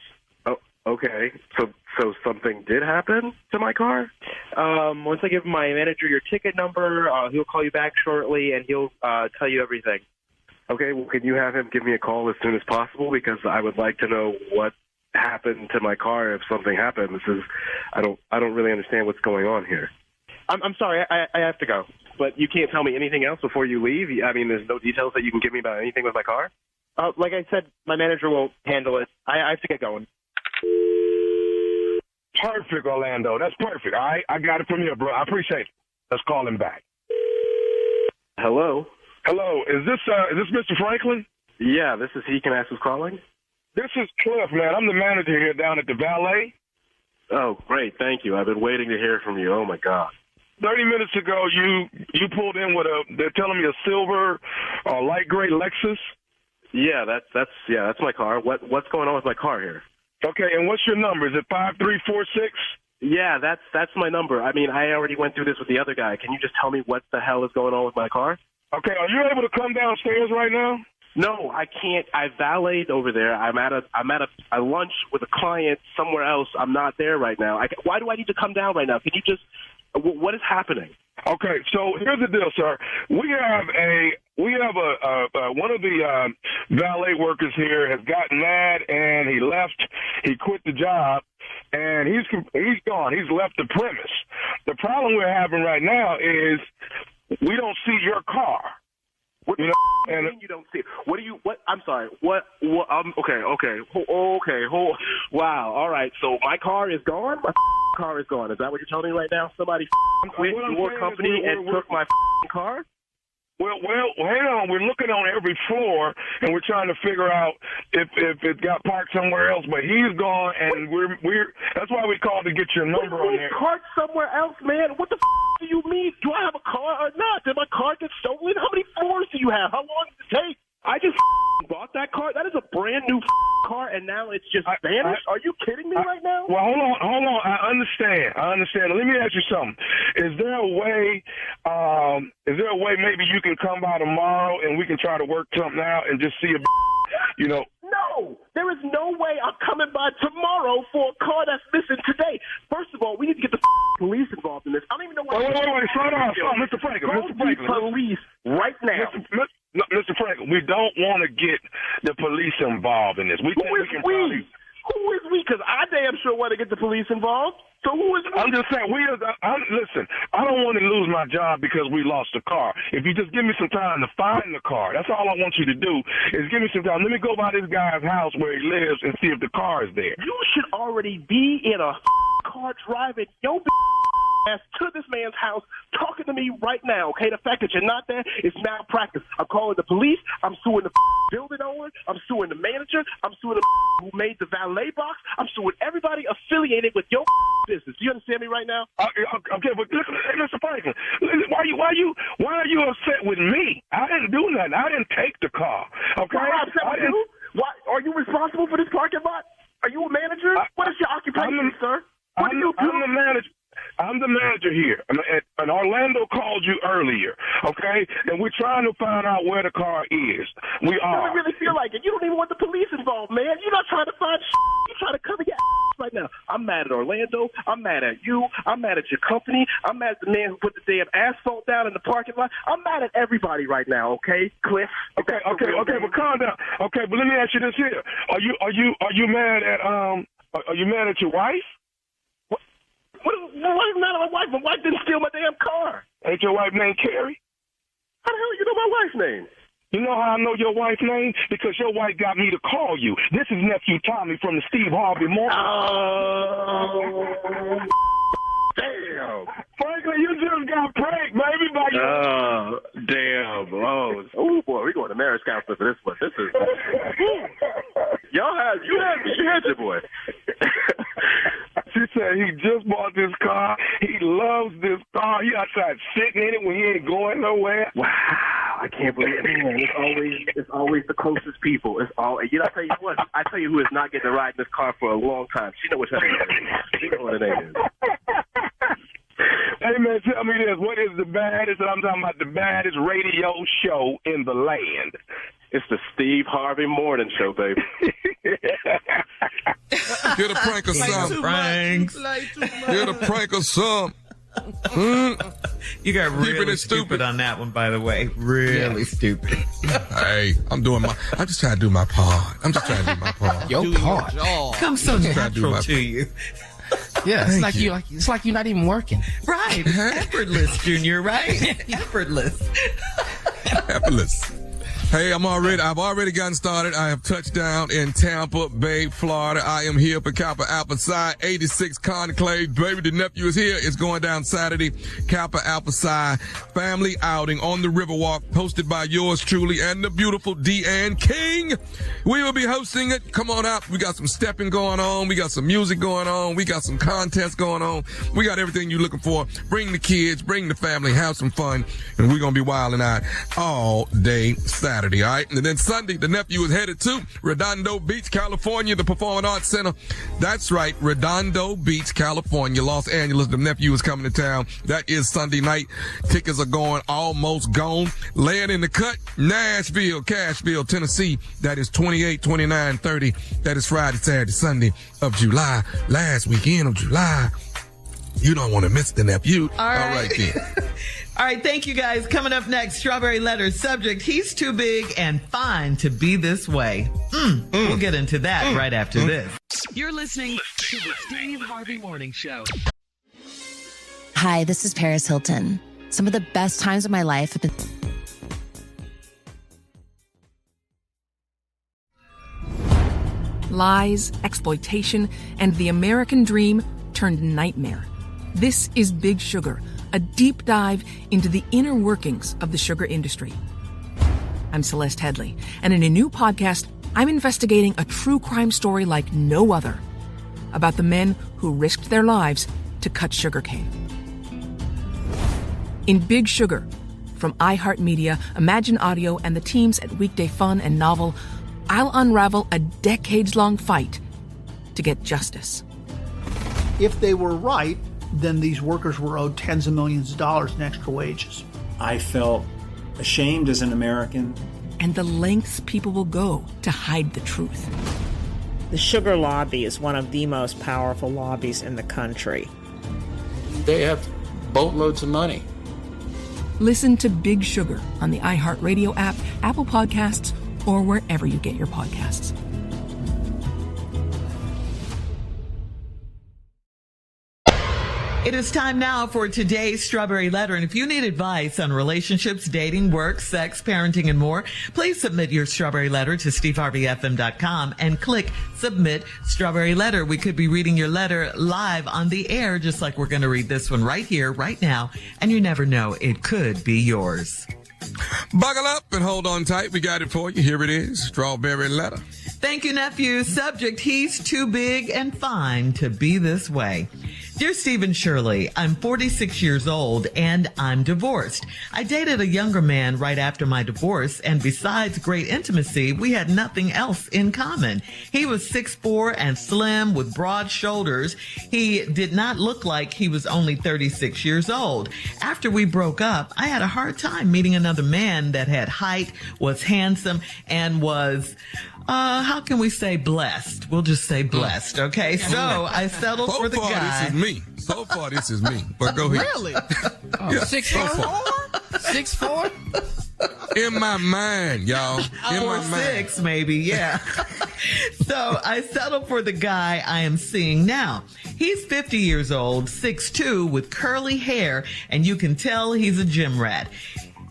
[SPEAKER 19] Oh, okay. So something did happen to my car?
[SPEAKER 18] Once I give my manager your ticket number, he'll call you back shortly, and he'll tell you everything.
[SPEAKER 19] Okay, well, can you have him give me a call as soon as possible? Because I would like to know what happened to my car if something happened. I don't really understand what's going on here.
[SPEAKER 18] I'm sorry, I have to go.
[SPEAKER 19] But you can't tell me anything else before you leave? I mean, there's no details that you can give me about anything with my car?
[SPEAKER 18] Like I said, my manager will handle it. I have to get going.
[SPEAKER 7] Perfect, Orlando. That's perfect. All right, I got it from you, bro. I appreciate it. Let's call him back.
[SPEAKER 19] Hello?
[SPEAKER 7] Hello, is this Mr. Franklin?
[SPEAKER 19] Yeah, this is he. Can I ask who's calling?
[SPEAKER 7] This is Cliff, man. I'm the manager here down at the valet.
[SPEAKER 19] Oh, great. Thank you. I've been waiting to hear from you. Oh, my God.
[SPEAKER 7] 30 minutes ago, you pulled in with they're telling me a silver light gray Lexus.
[SPEAKER 19] Yeah, that's my car. What's going on with my car here?
[SPEAKER 7] Okay, and what's your number? Is it 5346?
[SPEAKER 19] Yeah, that's my number. I mean, I already went through this with the other guy. Can you just tell me what the hell is going on with my car?
[SPEAKER 7] Okay, are you able to come downstairs right now?
[SPEAKER 19] No, I can't. I valeted over there. I'm at a lunch with a client somewhere else. I'm not there right now. Why do I need to come down right now? Can you just? What is happening?
[SPEAKER 7] Okay, so here's the deal, sir. We have one of the valet workers here has gotten mad and he left. He quit the job and he's gone. He's left the premise. The problem we're having right now is we don't see your car.
[SPEAKER 19] What do you mean you don't see it? I'm sorry. Okay. Wow. All right. So my car is gone? My car is gone. Is that what you're telling me right now? Somebody quit your company and took my car?
[SPEAKER 7] Well, hang on. We're looking on every floor, and we're trying to figure out if it got parked somewhere else. But he's gone, and we're that's why we called to get your number on there.
[SPEAKER 19] Parked somewhere else, man? What the do you mean? Do I have a car or not? Did my car get stolen? How many floors do you have? How long does it take? I just bought that car. That is a brand new car, and now it's just vanished. Are you kidding me right now?
[SPEAKER 7] Well, hold on. I understand. Let me ask you something. Is there a way maybe you can come by tomorrow and we can try to work something out and just see if,
[SPEAKER 19] No, there is no way I'm coming by tomorrow for a car that's missing today. First of all, we need to get the police involved in this. I don't even know what.
[SPEAKER 7] Wait, slow down, Mr. Franklin.
[SPEAKER 19] Go the police right now.
[SPEAKER 7] Mr. Franklin, we don't want to get the police involved in this. Who
[SPEAKER 19] is we? Because I damn sure want to get the police involved. So who is we?
[SPEAKER 7] I'm just saying, listen, I don't want to lose my job because we lost the car. If you just give me some time to find the car, that's all I want you to do is give me some time. Let me go by this guy's house where he lives and see if the car is there.
[SPEAKER 19] You should already be in a car driving your ass to this man's house talking to me right now, okay? The fact that you're not there is malpractice. I'm calling the police. I'm suing the building owner. I'm suing the manager. I'm suing the who made the valet box. I'm suing everybody affiliated with your business. Do you understand me right now?
[SPEAKER 7] Okay, but listen, Mr. Franklin, why are you upset with me? I didn't do nothing. I didn't take the car. Okay?
[SPEAKER 19] Why am I upset with you? Why are you responsible for this parking lot? Are you a manager? What is your occupation, sir? What do you do?
[SPEAKER 7] I'm the manager here, and Orlando called you earlier. trying to find out where the car is. We
[SPEAKER 19] It
[SPEAKER 7] are.
[SPEAKER 19] doesn't really feel like it. You don't even want the police involved, man. You're not trying to find shit. You're trying to cover your ass right now. I'm mad at Orlando. I'm mad at you. I'm mad at your company. I'm mad at the man who put the damn asphalt down in the parking lot. I'm mad at everybody right now, okay, Cliff?
[SPEAKER 7] Okay, but calm down. Okay, but let me ask you this here. Are you mad at your wife?
[SPEAKER 19] What is mad at my wife? My wife didn't steal my damn car.
[SPEAKER 7] Ain't your wife named Carrie?
[SPEAKER 19] How the hell you know my wife's name?
[SPEAKER 7] You know how I know your wife's name? Because your wife got me to call you. This is nephew Tommy from the Steve Harvey Morning.
[SPEAKER 19] Oh, damn.
[SPEAKER 7] Franklin, you just got pranked, baby, by your...
[SPEAKER 19] Oh, damn. Oh, boy, we're going to marriage counselor for this one. This is... you had your boy.
[SPEAKER 7] She said he just bought this car. He loves this car. He outside sitting in it when he ain't going nowhere.
[SPEAKER 19] Wow, I can't believe it. Man, it's always the closest people. It's all. I tell you what. I tell you who is not getting to ride in this car for a long time. She knows what her name is. She knows what her name is.
[SPEAKER 7] Hey, man, tell me this. What is the baddest, and I'm talking about the baddest radio show in the land?
[SPEAKER 19] It's the Steve Harvey Morning Show, baby.
[SPEAKER 3] Get a prank or something. Get a prank or something.
[SPEAKER 6] You got really stupid on that one, by the way. Really stupid.
[SPEAKER 3] Hey, I'm just trying to do my part.
[SPEAKER 4] Your part.
[SPEAKER 6] Comes so natural to you.
[SPEAKER 4] Yeah, it's like you're not even working.
[SPEAKER 6] Right. Effortless, Junior, right? Effortless.
[SPEAKER 3] Hey, I've already gotten started. I have touched down in Tampa Bay, Florida. I am here for Kappa Alpha Psi 86 Conclave. Baby, the nephew is here. It's going down Saturday. Kappa Alpha Psi family outing on the Riverwalk, hosted by yours truly and the beautiful Deanne King. We will be hosting it. Come on out. We got some stepping going on. We got some music going on. We got some contests going on. We got everything you're looking for. Bring the kids, bring the family, have some fun, and we're going to be wilding out all day Saturday. All right. And then Sunday, the nephew is headed to Redondo Beach, California, the Performing Arts Center. That's right. Redondo Beach, California, Los Angeles. The nephew is coming to town. That is Sunday night. Tickets are going almost gone. Laying in the cut, Nashville, Cashville, Tennessee. That is 28, 29, 30. That is Friday, Saturday, Sunday of July. Last weekend of July. You don't want to miss the nephew.
[SPEAKER 6] All right
[SPEAKER 3] then.
[SPEAKER 6] All right, thank you guys. Coming up next, Strawberry Letter subject, he's too big and fine to be this way. We'll get into that right after this.
[SPEAKER 15] You're listening to the Steve Harvey Morning Show.
[SPEAKER 20] Hi, this is Paris Hilton. Some of the best times of my life have been...
[SPEAKER 9] Lies, exploitation, and the American dream turned nightmare. This is Big Sugar, a deep dive into the inner workings of the sugar industry. I'm Celeste Headley, and in a new podcast, I'm investigating a true crime story like no other about the men who risked their lives to cut sugarcane. In Big Sugar, from iHeartMedia, Imagine Audio, and the teams at Weekday Fun and Novel, I'll unravel a decades-long fight to get justice.
[SPEAKER 10] If they were right, then these workers were owed tens of millions of dollars in extra wages.
[SPEAKER 11] I felt ashamed as an American.
[SPEAKER 9] And the lengths people will go to hide the truth.
[SPEAKER 12] The sugar lobby is one of the most powerful lobbies in the country.
[SPEAKER 13] They have boatloads of money.
[SPEAKER 9] Listen to Big Sugar on the iHeartRadio app, Apple Podcasts, or wherever you get your podcasts.
[SPEAKER 6] It is time now for today's Strawberry Letter. And if you need advice on relationships, dating, work, sex, parenting, and more, please submit your Strawberry Letter to steveharveyfm.com and click Submit Strawberry Letter. We could be reading your letter live on the air, just like we're going to read this one right here, right now. And you never know, it could be yours.
[SPEAKER 3] Buckle up and hold on tight. We got it for you. Here it is, Strawberry Letter.
[SPEAKER 6] Thank you, nephew. Subject, he's too big and fine to be this way. Dear Steve and Shirley, I'm 46 years old and I'm divorced. I dated a younger man right after my divorce, and besides great intimacy, we had nothing else in common. He was 6'4" and slim with broad shoulders. He did not look like he was only 36 years old. After we broke up, I had a hard time meeting another man that had height, was handsome, and was how can we say blessed? We'll just say blessed, okay? So I settled for the guy.
[SPEAKER 3] This is me. So far, this is me. But go ahead.
[SPEAKER 5] Really?
[SPEAKER 3] Yeah,
[SPEAKER 4] 6'4"? 6'4"?
[SPEAKER 3] In my mind, y'all. In my mind.
[SPEAKER 6] 6, maybe, yeah. So I settled for the guy I am seeing now. He's 50 years old, 6'2", with curly hair, and you can tell he's a gym rat.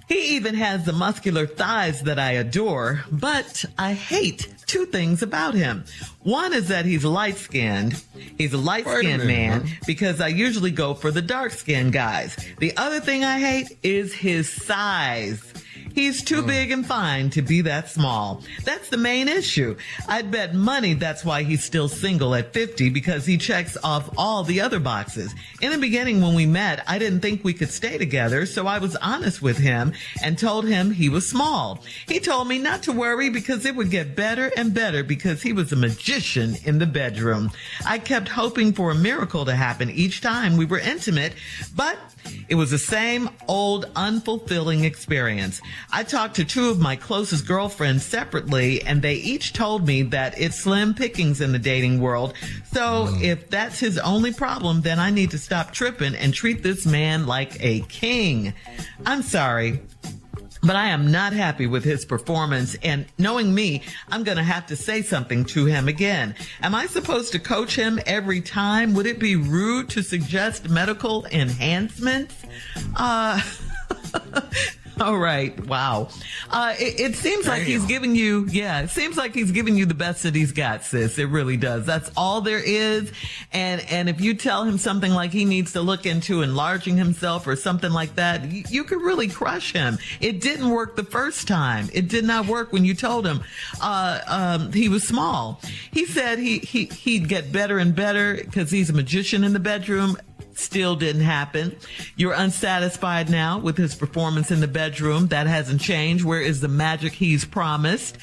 [SPEAKER 6] He even has the muscular thighs that I adore, but I hate 2 things about him. One is that he's light-skinned. He's a light-skinned man because I usually go for the dark-skinned guys. The other thing I hate is his size. He's too big and fine to be that small. That's the main issue. I'd bet money that's why he's still single at 50, because he checks off all the other boxes. In the beginning when we met, I didn't think we could stay together, so I was honest with him and told him he was small. He told me not to worry because it would get better and better because he was a magician in the bedroom. I kept hoping for a miracle to happen each time we were intimate, but it was the same old unfulfilling experience. I talked to 2 of my closest girlfriends separately, and they each told me that it's slim pickings in the dating world. So if that's his only problem, then I need to stop tripping and treat this man like a king. I'm sorry, but I am not happy with his performance, and knowing me, I'm going to have to say something to him again. Am I supposed to coach him every time? Would it be rude to suggest medical enhancements? All right. Wow. It seems like he's giving you, it seems like he's giving you the best that he's got, sis. It really does. That's all there is. And if you tell him something like he needs to look into enlarging himself or something like that, you could really crush him. It didn't work the first time. It did not work when you told him, he was small. He said he'd get better and better because he's a magician in the bedroom. Still didn't happen. You're unsatisfied now with his performance in the bedroom. That hasn't changed. Where is the magic he's promised?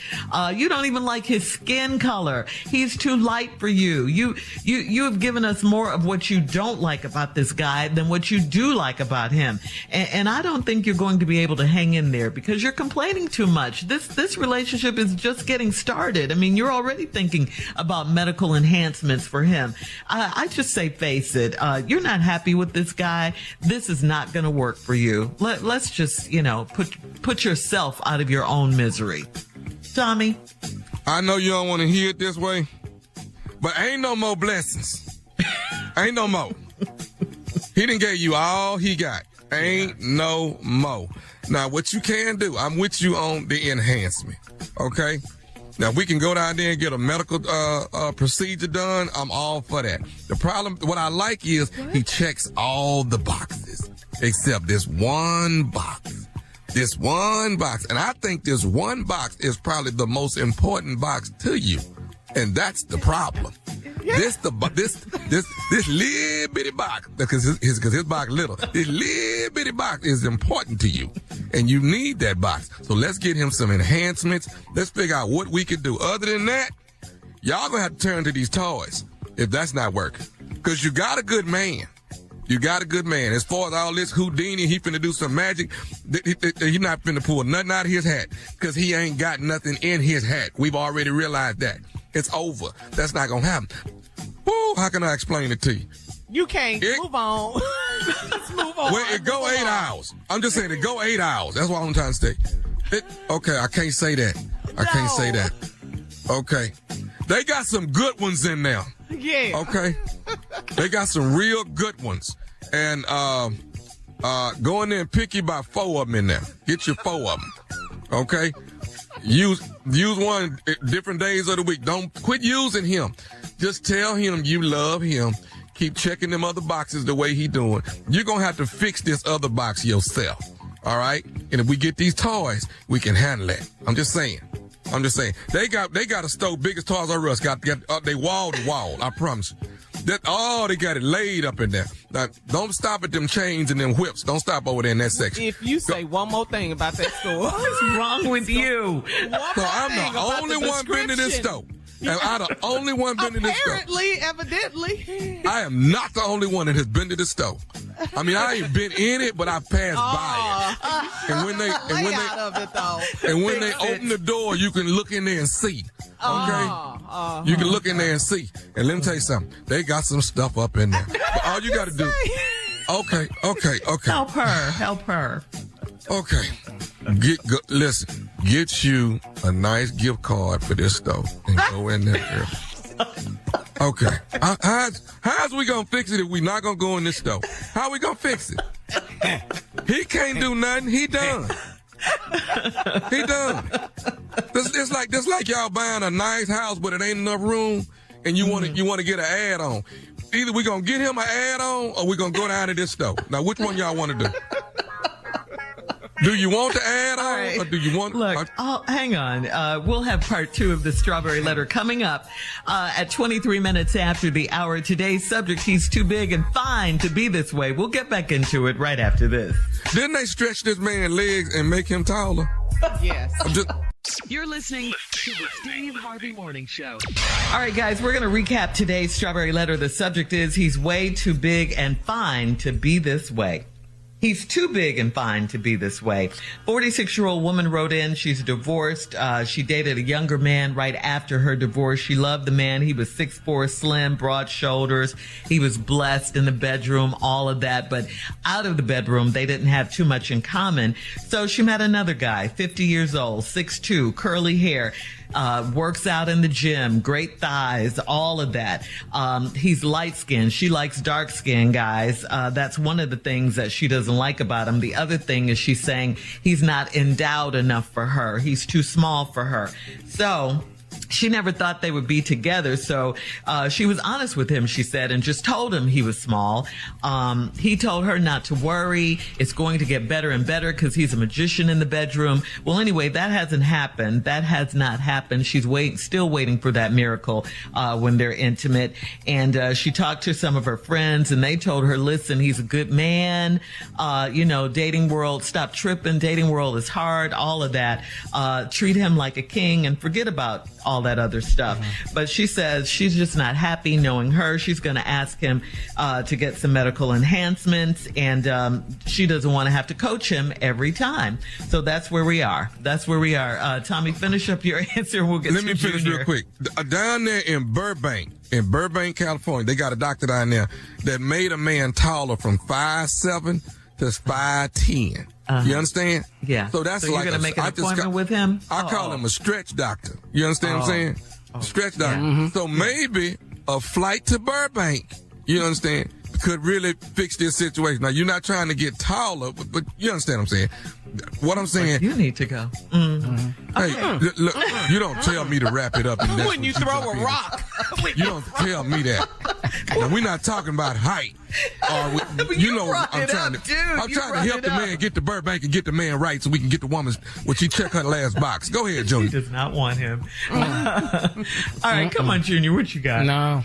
[SPEAKER 6] You don't even like his skin color. He's too light for you. You have given us more of what you don't like about this guy than what you do like about him. And I don't think you're going to be able to hang in there because you're complaining too much. This relationship is just getting started. I mean, you're already thinking about medical enhancements for him. I just say, face it, you're not happy with this guy. This is not going to work for you. Let's just, put yourself out of your own misery. Tommy?
[SPEAKER 3] I know you don't want to hear it this way, but ain't no more blessings. Ain't no more. He done gave you all he got. Ain't no more. Now, what you can do, I'm with you on the enhancement, okay? Now, we can go down there and get a medical procedure done. I'm all for that. The problem, what I like is he checks all the boxes except this one box. This one box. And I think this one box is probably the most important box to you. And that's the problem. Yeah. This little bitty box, because his box little. This little bitty box is important to you, and you need that box. So let's get him some enhancements. Let's figure out what we can do. Other than that, y'all gonna have to turn to these toys if that's not working. Because you got a good man. You got a good man. As far as all this Houdini, he finna do some magic. He not finna pull nothing out of his hat because he ain't got nothing in his hat. We've already realized that. It's over. That's not gonna happen. Woo, how can I explain it to you?
[SPEAKER 5] You can't. Move on. Let's move on.
[SPEAKER 3] Well, it go 8 hours. I'm just saying it go 8 hours. That's what I'm trying to say. Okay, I can't say that. I can't say that. Okay. They got some good ones in there.
[SPEAKER 5] Yeah.
[SPEAKER 3] Okay. They got some real good ones. And go in there and pick you about 4 of them in there. Get you 4 of them. Okay? Use one different days of the week. Don't quit using him. Just tell him you love him. Keep checking them other boxes the way he doing. You're going to have to fix this other box yourself. All right? And if we get these toys, we can handle it. I'm just saying. They got a store, biggest Toys R Us. Got they wall to wall. I promise you. They got it laid up in there. Now, don't stop at them chains and them whips. Don't stop over there in that section.
[SPEAKER 5] If you say one more thing about that store.
[SPEAKER 6] What's wrong with you?
[SPEAKER 3] I'm the only one been to this store. And I'm the only one been to this store.
[SPEAKER 5] Evidently.
[SPEAKER 3] I am not the only one that has been to the store. I mean, I ain't been in it, but I passed by it. And when they open the door, you can look in there and see. Okay? You can look in there and see. And let me tell you something. They got some stuff up in there. But all you got to do. Okay.
[SPEAKER 6] Help her.
[SPEAKER 3] Okay. Listen. Get you a nice gift card for this store and go in there, girl. Okay. How's we gonna fix it if we not gonna go in this store? How we gonna fix it? He can't do nothing. He done. He done. It's like y'all buying a nice house, but it ain't enough room, and you want to get an add-on. Either we gonna get him an add-on, or we gonna go down to this store. Now, which one y'all want to do? Do you want to add on, or do you want...
[SPEAKER 6] Look, hang on. We'll have part 2 of the Strawberry Letter coming up at 23 minutes after the hour. Today's subject, he's too big and fine to be this way. We'll get back into it right after this.
[SPEAKER 3] Didn't they stretch this man's legs and make him taller?
[SPEAKER 15] Yes.
[SPEAKER 2] You're listening to the Steve Harvey Morning Show.
[SPEAKER 6] All right, guys, we're going to recap today's Strawberry Letter. The subject is, he's way too big and fine to be this way. He's too big and fine to be this way. 46-year-old woman wrote in. She's divorced. She dated a younger man right after her divorce. She loved the man. He was 6'4", slim, broad shoulders. He was blessed in the bedroom, all of that. But out of the bedroom, they didn't have too much in common. So she met another guy, 50 years old, 6'2", curly hair. Works out in the gym, great thighs, all of that. He's light-skinned. She likes dark-skinned guys. That's one of the things that she doesn't like about him. The other thing is she's saying he's not endowed enough for her. He's too small for her. So she never thought they would be together. So she was honest with him, she said, and just told him he was small. He told her not to worry. It's going to get better and better because he's a magician in the bedroom. Well, anyway, that hasn't happened. That has not happened. She's still waiting for that miracle when they're intimate. And she talked to some of her friends, and they told her, listen, he's a good man. Dating world, stop tripping. Dating world is hard, all of that. Treat him like a king and forget about all that other stuff. But she says she's just not happy knowing her. She's going to ask him to get some medical enhancements, and she doesn't want to have to coach him every time. So that's where we are. Tommy, finish up your answer. We'll get
[SPEAKER 3] Let me finish real quick. Down there in Burbank, California, they got a doctor down there that made a man taller from 5'7" to 5'10". You understand?
[SPEAKER 6] Yeah.
[SPEAKER 3] So that's
[SPEAKER 6] you're going to make an appointment with him?
[SPEAKER 3] I call him a stretch doctor. You understand what I'm saying? Stretch doctor. Yeah. So maybe a flight to Burbank, you understand, could really fix this situation. Now, you're not trying to get taller, but you understand what I'm saying. What I'm saying.
[SPEAKER 6] You need to go.
[SPEAKER 3] Hey, look, you don't tell me to wrap it up.
[SPEAKER 5] When you throw a rock.
[SPEAKER 3] You don't tell me that. Now, we're not talking about height. I'm trying to help the man get to Burbank and get the man right so we can get the woman when she check her last box. Go ahead, Junior.
[SPEAKER 6] She does not want him. All right, come on, Junior. What you got?
[SPEAKER 4] No,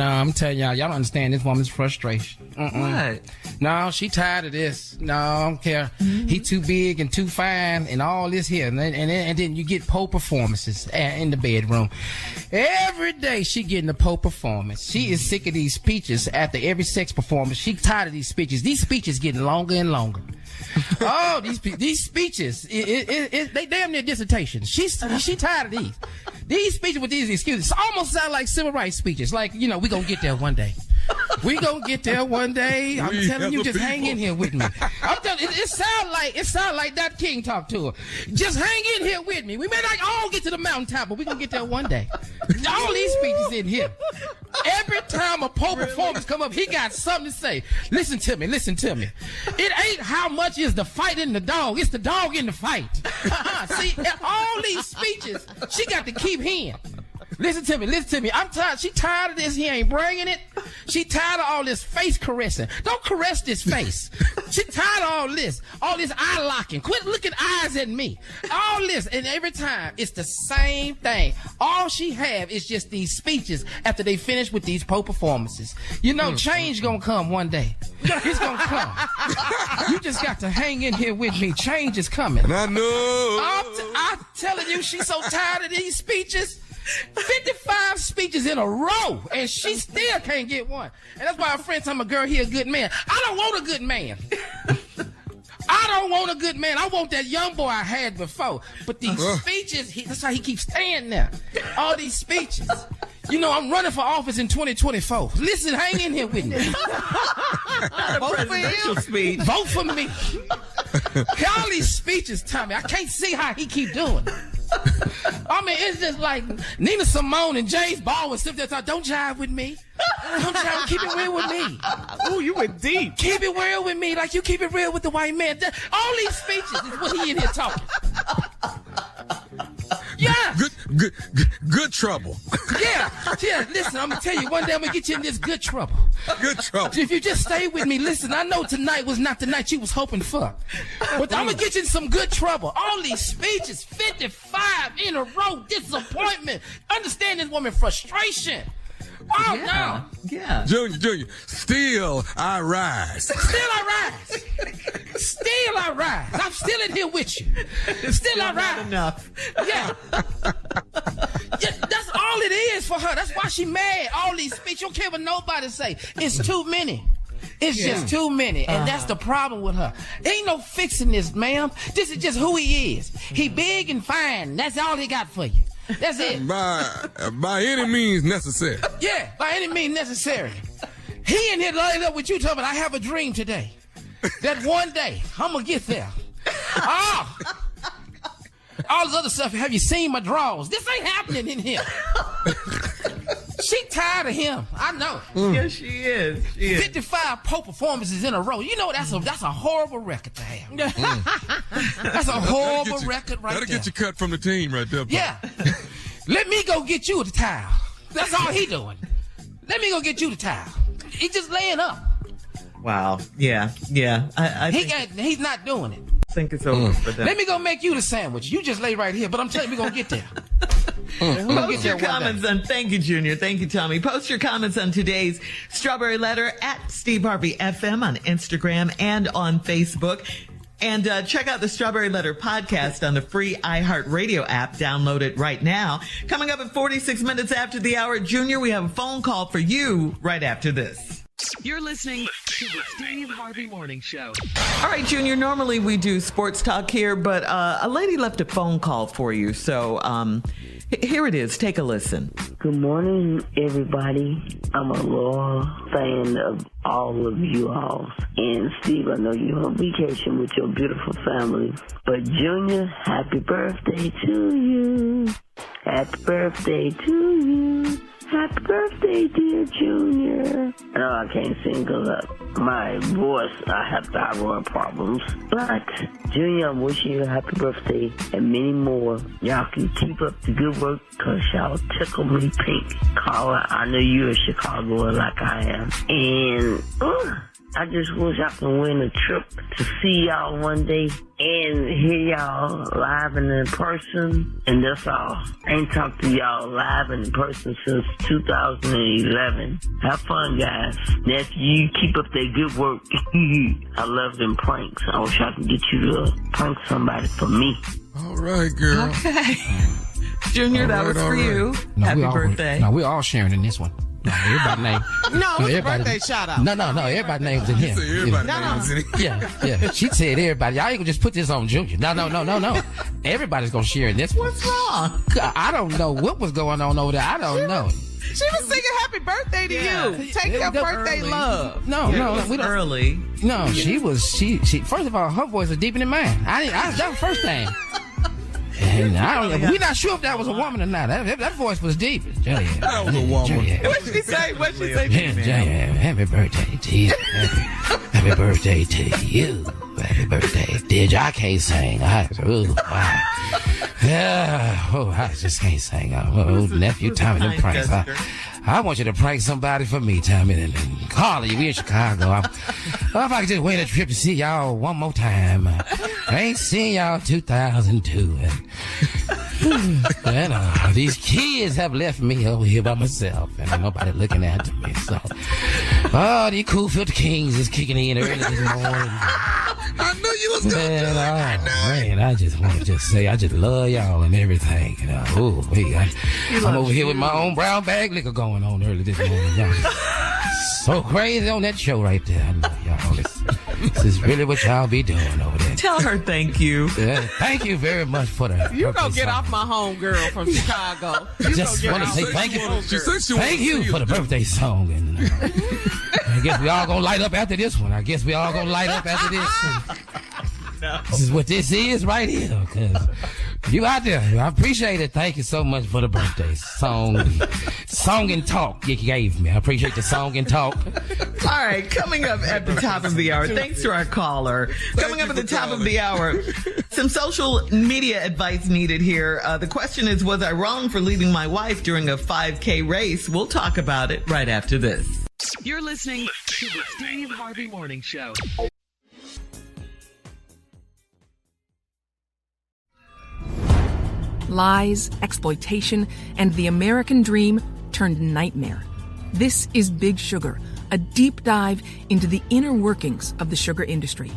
[SPEAKER 4] I'm telling y'all don't understand this woman's frustration.
[SPEAKER 6] What?
[SPEAKER 4] No, she tired of this. No, I don't care. He too big and too fine and all this here. And then you get pole performances in the bedroom. Every day she getting a pole performance. She is sick of these speeches after every sex performance. She tired of these speeches. These speeches getting longer and longer. Oh, these speeches, they damn near dissertations. She tired of these. These speeches with these excuses almost sound like civil rights speeches. Like, we gonna get there one day. We gonna get there one day. I'm telling you, just hang in here with me. I'm telling you, it sound like that King talked to her. Just hang in here with me. We may not all get to the mountaintop, but we gonna get there one day. All these speeches in here. Every time a pole performance come up, he got something to say. Listen to me. It ain't how much is the fight in the dog. It's the dog in the fight. See, all these speeches, she got to keep hearing. Listen to me. I'm tired. She tired of this. He ain't bringing it. She tired of all this face caressing. Don't caress this face. She tired of all this eye locking. Quit looking eyes at me. All this, and every time it's the same thing. All she have is just these speeches after they finish with these Poe performances. You know, change gonna come one day. It's gonna come. You just got to hang in here with me. Change is coming.
[SPEAKER 3] And I know.
[SPEAKER 4] I'm telling you, she's so tired of these speeches. 55 speeches in a row, and she still can't get one. And that's why her friend told my girl, he a good man. I don't want a good man. I don't want a good man. I want that young boy I had before. But these speeches, that's how he keeps staying there. All these speeches. You know, I'm running for office in 2024. Listen, hang in here with me.
[SPEAKER 6] Vote for him.
[SPEAKER 4] Vote for me. All these speeches, Tommy, I can't see how he keep doing it. I mean, it's just like Nina Simone and James Baldwin sit there talking, don't jive with me. Don't jive, keep it real with me.
[SPEAKER 5] Ooh, you went deep.
[SPEAKER 4] Keep it real with me like you keep it real with the white man. All these speeches is what he in here talking. Yeah.
[SPEAKER 3] Good trouble.
[SPEAKER 4] Yeah. Listen, I'm gonna tell you, one day I'm gonna get you in this good trouble.
[SPEAKER 3] Good trouble.
[SPEAKER 4] If you just stay with me, listen, I know tonight was not the night you was hoping for. But I'm gonna get you in some good trouble. All these speeches, 55 in a row, disappointment. Understand this woman frustration. Oh,
[SPEAKER 6] Yeah. Yeah.
[SPEAKER 3] Junior, still I rise.
[SPEAKER 4] Still I rise. Still I rise. I'm still in here with you. Still I rise.
[SPEAKER 6] Not enough.
[SPEAKER 4] Yeah. Yeah, that's all it is for her. That's why she mad. All these speeches. You don't care what nobody say. It's too many. It's just too many. And that's the problem with her. Ain't no fixing this, ma'am. This is just who he is. He big and fine. That's all he got for you. That's it.
[SPEAKER 3] By any means necessary.
[SPEAKER 4] Yeah, by any means necessary. He in here lined up with you talking about, I have a dream today. That one day, I'm going to get there. All this other stuff, have you seen my drawers? This ain't happening in here. She tired of him. I know.
[SPEAKER 6] Yes, she is.
[SPEAKER 4] 55 Poe performances in a row. You know that's a horrible record to have. That's a horrible record right there.
[SPEAKER 3] That'll get you cut from the team right there.
[SPEAKER 4] Yeah. Let me go get you the towel. That's all he doing. Let me go get you the towel. He just laying up.
[SPEAKER 6] Wow. Yeah. I
[SPEAKER 4] he's not doing it.
[SPEAKER 6] think it's over for them.
[SPEAKER 4] Let me go make you the sandwich. You just lay right here, but I'm telling you, we're going to get there.
[SPEAKER 6] Post your comments on, thank you, Junior. Thank you, Tommy. Post your comments on today's Strawberry Letter at Steve Harvey FM on Instagram and on Facebook. And check out the Strawberry Letter podcast on the free iHeartRadio app. Download it right now. Coming up at 46 minutes after the hour, Junior, we have a phone call for you right after this.
[SPEAKER 2] You're listening to the Steve Harvey Morning Show.
[SPEAKER 6] All right, Junior, normally we do sports talk here, but a lady left a phone call for you. So here it is. Take a listen.
[SPEAKER 21] Good morning, everybody. I'm a loyal fan of all of you all. And Steve, I know you're on vacation with your beautiful family. But Junior, happy birthday to you. Happy birthday to you. Happy birthday, dear Junior. I know I can't sing because my voice, I have thyroid problems. But, Junior, I'm wishing you a happy birthday and many more. Y'all can keep up the good work because y'all tickle me pink. Carla, I know you're a Chicagoan like I am. And, I just wish I could win a trip to see y'all one day and hear y'all live and in person. And that's all. I ain't talked to y'all live and in person since 2011. Have fun, guys. Nephew, you keep up that good work. I love them pranks. I wish I could get you to prank somebody for me.
[SPEAKER 3] All right, girl.
[SPEAKER 6] Okay. Junior, that was for you. Happy birthday.
[SPEAKER 4] No, we're all sharing in this one. No, everybody name.
[SPEAKER 5] No, it's a birthday shout out.
[SPEAKER 4] No, everybody names in here. Yeah. She said everybody. Y'all ain't gonna just put this on Junior. No. Everybody's gonna share in this one.
[SPEAKER 6] What's wrong?
[SPEAKER 4] I don't know what was going on over there. I don't know.
[SPEAKER 5] She was singing happy birthday to you. Take your birthday
[SPEAKER 6] early.
[SPEAKER 5] love.
[SPEAKER 6] No, we don't. Early.
[SPEAKER 4] No, she first of all, her voice was deeper than mine. That was the first thing. And we're not sure if that was a woman or not. That voice was deep.
[SPEAKER 3] That was a woman.
[SPEAKER 5] What'd she say?
[SPEAKER 4] Happy birthday to you. Happy birthday to you. Happy birthday. Did you? I can't sing. I just can't sing. Nephew Tommy, them pranks. I want you to prank somebody for me, Tommy. And Carly, we in Chicago. If I could just win a trip to see y'all one more time. I ain't seen y'all 2002. And these kids have left me over here by myself. And ain't nobody looking after me. So, these cool filter kings is kicking in early this morning.
[SPEAKER 3] I knew you was going to do it.
[SPEAKER 4] Man, I just want to just say I just love y'all and everything. You know, I'm over here with my own brown bag liquor going on early this morning. Y'all so crazy on that show right there. I love y'all. This is really what y'all be doing over there.
[SPEAKER 6] Tell her thank you.
[SPEAKER 4] Yeah, thank you very much for the.
[SPEAKER 5] You gonna get off my homegirl from Chicago.
[SPEAKER 4] Just want to say thank you. Thank you for the birthday song. And I guess we all gonna light up after this one. This is what this is right here. Cause you out there, I appreciate it. Thank you so much for the birthday song and talk you gave me. I appreciate the song and talk.
[SPEAKER 6] All right, coming up at the top of the hour, thanks to our caller. Coming up at the top of the hour, some social media advice needed here. The question is, was I wrong for leaving my wife during a 5K race? We'll talk about it right after this.
[SPEAKER 2] You're listening to the Steve Harvey Morning Show.
[SPEAKER 9] Lies, exploitation, and the American dream turned nightmare. This is Big Sugar, a deep dive into the inner workings of the sugar industry.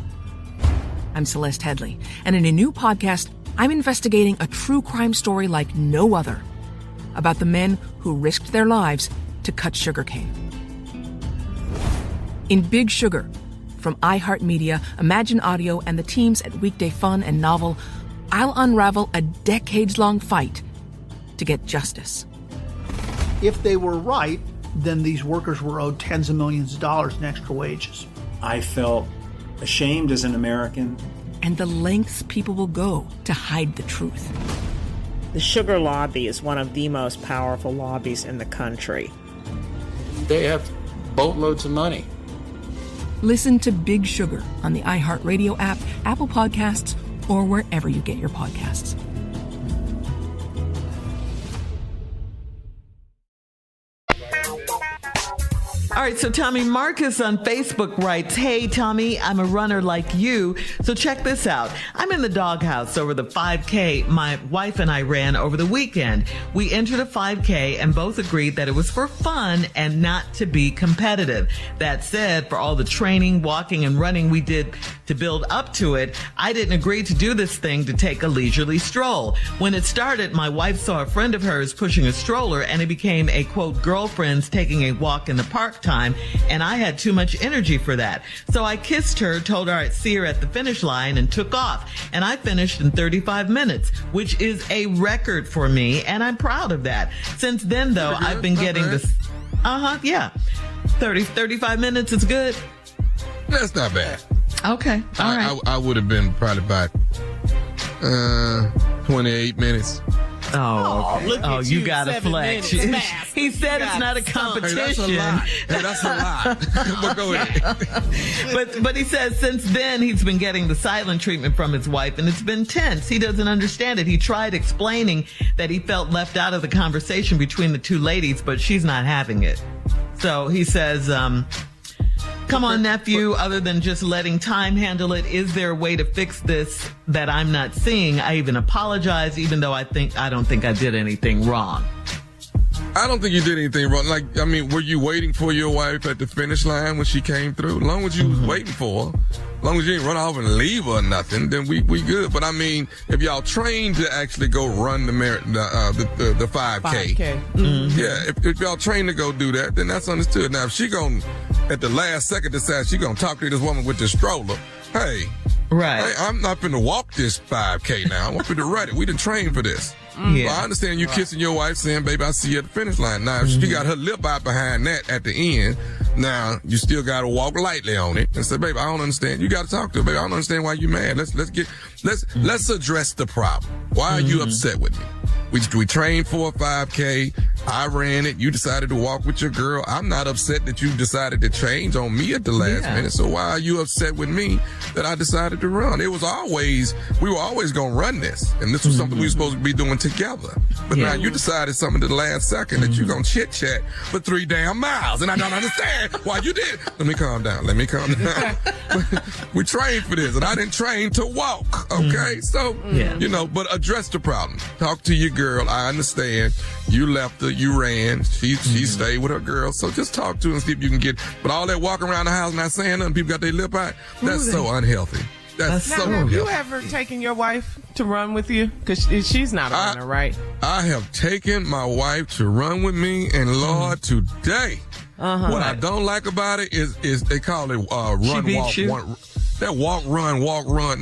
[SPEAKER 9] I'm Celeste Headley, and in a new podcast, I'm investigating a true crime story like no other about the men who risked their lives to cut sugarcane. In Big Sugar, from iHeartMedia, Imagine Audio, and the teams at Weekday Fun and Novel, I'll unravel a decades-long fight to get justice.
[SPEAKER 10] If they were right, then these workers were owed tens of millions of dollars in extra wages.
[SPEAKER 11] I felt ashamed as an American.
[SPEAKER 9] And the lengths people will go to hide the truth.
[SPEAKER 12] The sugar lobby is one of the most powerful lobbies in the country.
[SPEAKER 13] They have boatloads of money.
[SPEAKER 9] Listen to Big Sugar on the iHeartRadio app, Apple Podcasts, or wherever you get your podcasts.
[SPEAKER 6] All right, so Tommy Marcus on Facebook writes, "Hey, Tommy, I'm a runner like you, so check this out. I'm in the doghouse over the 5K my wife and I ran over the weekend. We entered a 5K and both agreed that it was for fun and not to be competitive. That said, for all the training, walking, and running we did to build up to it, I didn't agree to do this thing to take a leisurely stroll. When it started, my wife saw a friend of hers pushing a stroller and it became a, quote, girlfriends taking a walk in the park time, and I had too much energy for that. So I kissed her, told her I'd see her at the finish line, and took off. And I finished in 35 minutes, which is a record for me, and I'm proud of that. Since then, though, I've been getting this... 35 minutes is good?
[SPEAKER 3] That's not bad.
[SPEAKER 6] Okay, all right.
[SPEAKER 3] I would have been probably about 28 minutes.
[SPEAKER 6] Oh, okay.
[SPEAKER 5] Look at
[SPEAKER 6] you got to flex. He said it's not a competition.
[SPEAKER 3] Hey, that's a lot. But go ahead.
[SPEAKER 6] But he says since then he's been getting the silent treatment from his wife, and it's been tense. He doesn't understand it. He tried explaining that he felt left out of the conversation between the two ladies, but she's not having it. So he says, come on, nephew, other than just letting time handle it, is there a way to fix this that I'm not seeing? I even apologize, even though I don't think I did anything wrong.
[SPEAKER 3] I don't think you did anything wrong. Were you waiting for your wife at the finish line when she came through? As long as you was waiting for her, as long as you didn't run off and leave her or nothing, then we good. But if y'all trained to actually go run the 5K. Yeah, if y'all trained to go do that, then that's understood. Now, if she at the last second decide she gonna talk to this woman with the stroller, hey,
[SPEAKER 6] right?
[SPEAKER 3] I'm not finna walk this 5K now. I'm finna run it. We done trained for this.
[SPEAKER 6] Yeah.
[SPEAKER 3] Well, I understand you kissing your wife saying, baby, I see you at the finish line. Now, if she got her lip out behind that at the end, now you still got to walk lightly on it and say, baby, I don't understand. You got to talk to her, baby. I don't understand why you mad. Let's address the problem. Why are you upset with me? We trained for a 5K. I ran it. You decided to walk with your girl. I'm not upset that you decided to change on me at the last minute. So why are you upset with me that I decided to run? We were always going to run this. And this was something we were supposed to be doing together. But now you decided something at the last second that you're going to chit chat for 3 damn miles. And I don't understand why you did. Let me calm down. We trained for this and I didn't train to walk. Okay. So, but address the problem. Talk to your girl. I understand. You left her. You ran. She stayed with her girl. So just talk to her and see if you can get. But all that walking around the house not saying nothing, people got their lip out. That's so unhealthy. That's so
[SPEAKER 5] have
[SPEAKER 3] unhealthy.
[SPEAKER 5] you ever taken your wife to run with you? Because she's not a runner, right?
[SPEAKER 3] I have taken my wife to run with me, and Lord, today, what I don't like about it is they call it run, walk, run. That walk, run.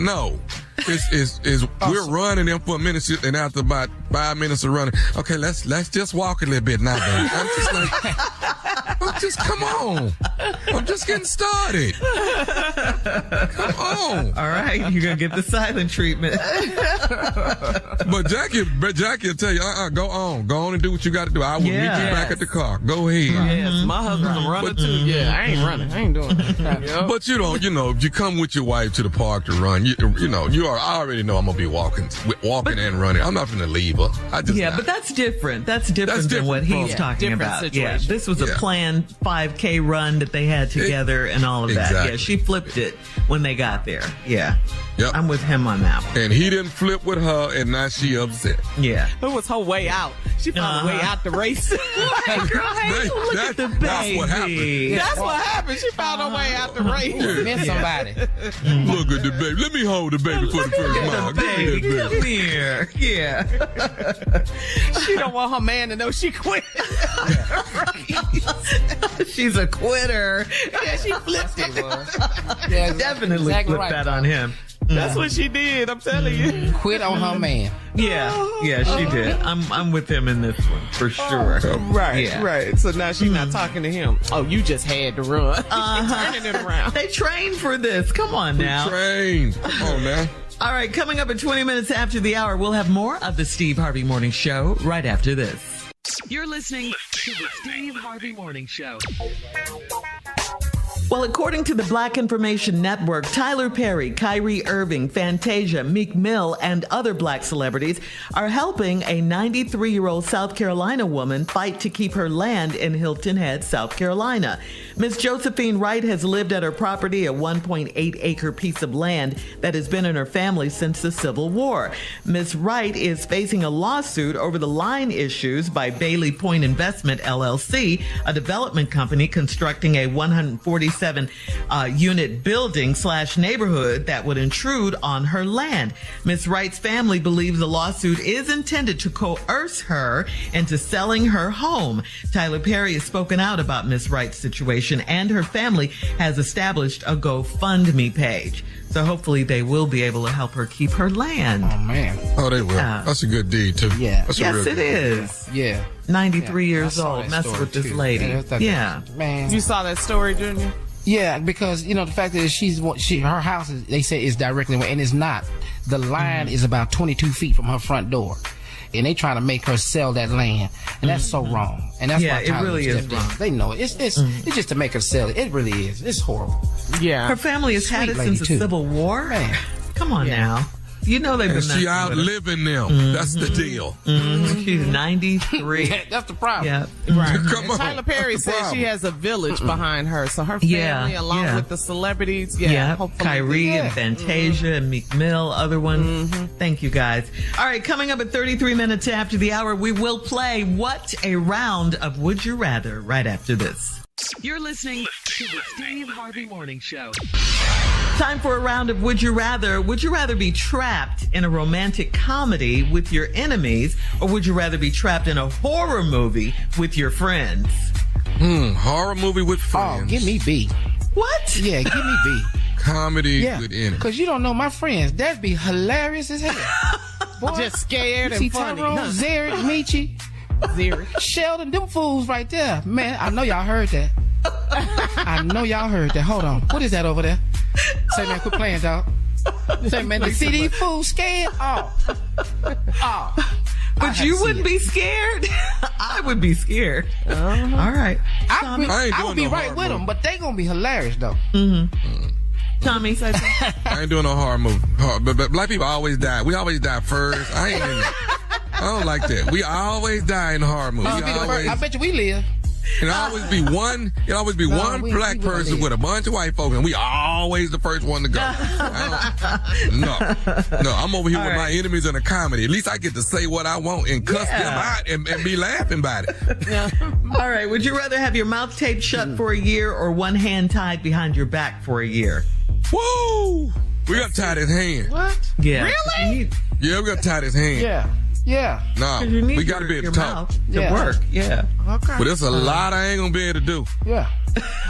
[SPEAKER 3] No. We're running them for a minute, and after about 5 minutes of running, okay, let's just walk a little bit now, baby. I'm just like, come on. I'm just getting started. Come on.
[SPEAKER 6] All right, you're gonna get the silent treatment.
[SPEAKER 3] But Jackie will tell you, go on and do what you got to do. I will meet you back at the car. Go ahead.
[SPEAKER 5] Yes, my husband's a runner too. Yeah, I ain't running. I ain't doing that.
[SPEAKER 3] But you don't, if you come with your wife to the park to run, I already know I'm gonna be walking and running. I'm not gonna leave her.
[SPEAKER 6] But that's different. That's different than what he's talking about.
[SPEAKER 5] Situation.
[SPEAKER 6] Yeah, this was a planned 5K run that they had together and all of that.
[SPEAKER 3] Exactly.
[SPEAKER 6] Yeah, she flipped it when they got there. Yeah.
[SPEAKER 3] Yep.
[SPEAKER 6] I'm with him on that one.
[SPEAKER 3] And he didn't flip with her, and now she upset.
[SPEAKER 6] Yeah.
[SPEAKER 5] It was her way out. She found a way out the race.
[SPEAKER 6] Look at the baby.
[SPEAKER 3] That's what happened.
[SPEAKER 5] That's what happened. She found her way out the race.
[SPEAKER 4] Miss somebody.
[SPEAKER 3] Look at the baby. Let me hold the baby for the first mile.
[SPEAKER 6] Baby, come here. Yeah.
[SPEAKER 5] She don't want her man to know she quit.
[SPEAKER 6] She's a quitter.
[SPEAKER 5] Yeah, she flipped it.
[SPEAKER 6] Yeah, definitely flipped that on him.
[SPEAKER 5] That's what she did. I'm telling you.
[SPEAKER 4] Quit on her man.
[SPEAKER 6] Yeah, she did. I'm with him in this one for sure.
[SPEAKER 5] Right. So now she's not talking to him. Oh, you just had to run. Turning it around.
[SPEAKER 6] They trained for this. Come on now.
[SPEAKER 3] Trained. Come on now.
[SPEAKER 6] All right, coming up at 20 minutes after the hour, we'll have more of the Steve Harvey Morning Show right after this.
[SPEAKER 2] You're listening to the Steve Harvey Morning Show.
[SPEAKER 6] Well, according to the Black Information Network, Tyler Perry, Kyrie Irving, Fantasia, Meek Mill, and other black celebrities are helping a 93-year-old South Carolina woman fight to keep her land in Hilton Head, South Carolina. Miss Josephine Wright has lived at her property, a 1.8-acre piece of land that has been in her family since the Civil War. Miss Wright is facing a lawsuit over the line issues by Bailey Point Investment, LLC, a development company constructing a 147-unit building/neighborhood that would intrude on her land. Miss Wright's family believes the lawsuit is intended to coerce her into selling her home. Tyler Perry has spoken out about Miss Wright's situation, and her family has established a GoFundMe page. So hopefully they will be able to help her keep her land.
[SPEAKER 4] Oh, man.
[SPEAKER 3] Oh, they will. That's a good deed, too.
[SPEAKER 4] Yeah.
[SPEAKER 6] Yes, it is.
[SPEAKER 4] Yeah.
[SPEAKER 6] 93 years old, messing with this lady. Yeah.
[SPEAKER 4] Man.
[SPEAKER 5] You saw that story, Junior?
[SPEAKER 4] Yeah, because, the fact that her house, they say, is directly, and it's not. The line is about 22 feet from her front door. And they trying to make her sell that land, and that's so wrong. And that's why
[SPEAKER 6] it really is wrong.
[SPEAKER 4] They know it. It's just to make her sell it. It really is. It's horrible.
[SPEAKER 5] Yeah,
[SPEAKER 6] her family has had it since the Civil War. Man, come on now. You know they've been.
[SPEAKER 3] She outliving them. That's the deal.
[SPEAKER 6] She's 93.
[SPEAKER 4] That's the problem.
[SPEAKER 6] Yeah,
[SPEAKER 5] right.
[SPEAKER 3] Come on.
[SPEAKER 5] Tyler Perry says she has a village behind her, so her family, along with the celebrities,
[SPEAKER 6] Kyrie and Fantasia and Meek Mill, other ones. Thank you, guys. All right, coming up at 33 minutes after the hour, we will play What a Round of Would You Rather right after this.
[SPEAKER 2] You're listening to the Steve Harvey Morning Show.
[SPEAKER 6] Time for a round of Would You Rather. Would you rather be trapped in a romantic comedy with your enemies, or would you rather be trapped in a horror movie with your friends?
[SPEAKER 3] Horror movie with friends.
[SPEAKER 4] Oh, give me B.
[SPEAKER 6] What?
[SPEAKER 4] Yeah, give me B.
[SPEAKER 3] Comedy with enemies.
[SPEAKER 4] Because you don't know my friends. That'd be hilarious as hell. Boy,
[SPEAKER 5] just scared and funny.
[SPEAKER 4] Tyrone, Zarek, Michi, Sheldon, them fools right there. Man, I know y'all heard that. Hold on. What is that over there? Say, man, quit playing, dog. Say, man, the CD fool scared? Oh.
[SPEAKER 6] But you wouldn't be scared? I would be scared. All right.
[SPEAKER 4] I would be right with them, but they gonna be hilarious though.
[SPEAKER 6] Tommy said
[SPEAKER 3] I ain't doing no horror movie. But black people always die. We always die first. I don't like that. We always die in horror movies.
[SPEAKER 4] I bet you we live.
[SPEAKER 3] It'll always be one black person with a bunch of white folks, and we always the first one to go. No, I'm over here with my enemies in a comedy. At least I get to say what I want and cuss them out and be laughing about it.
[SPEAKER 6] All right. Would you rather have your mouth taped shut for a year or one hand tied behind your back for a year?
[SPEAKER 3] Woo! We got to tie his hand.
[SPEAKER 4] What?
[SPEAKER 6] Yeah.
[SPEAKER 4] Really?
[SPEAKER 3] Yeah, we got to tie his hand.
[SPEAKER 4] Yeah.
[SPEAKER 3] No, we got to be able to talk.
[SPEAKER 6] To work. Yeah.
[SPEAKER 4] Okay.
[SPEAKER 3] But there's a lot I ain't going to be able to do.
[SPEAKER 4] Yeah.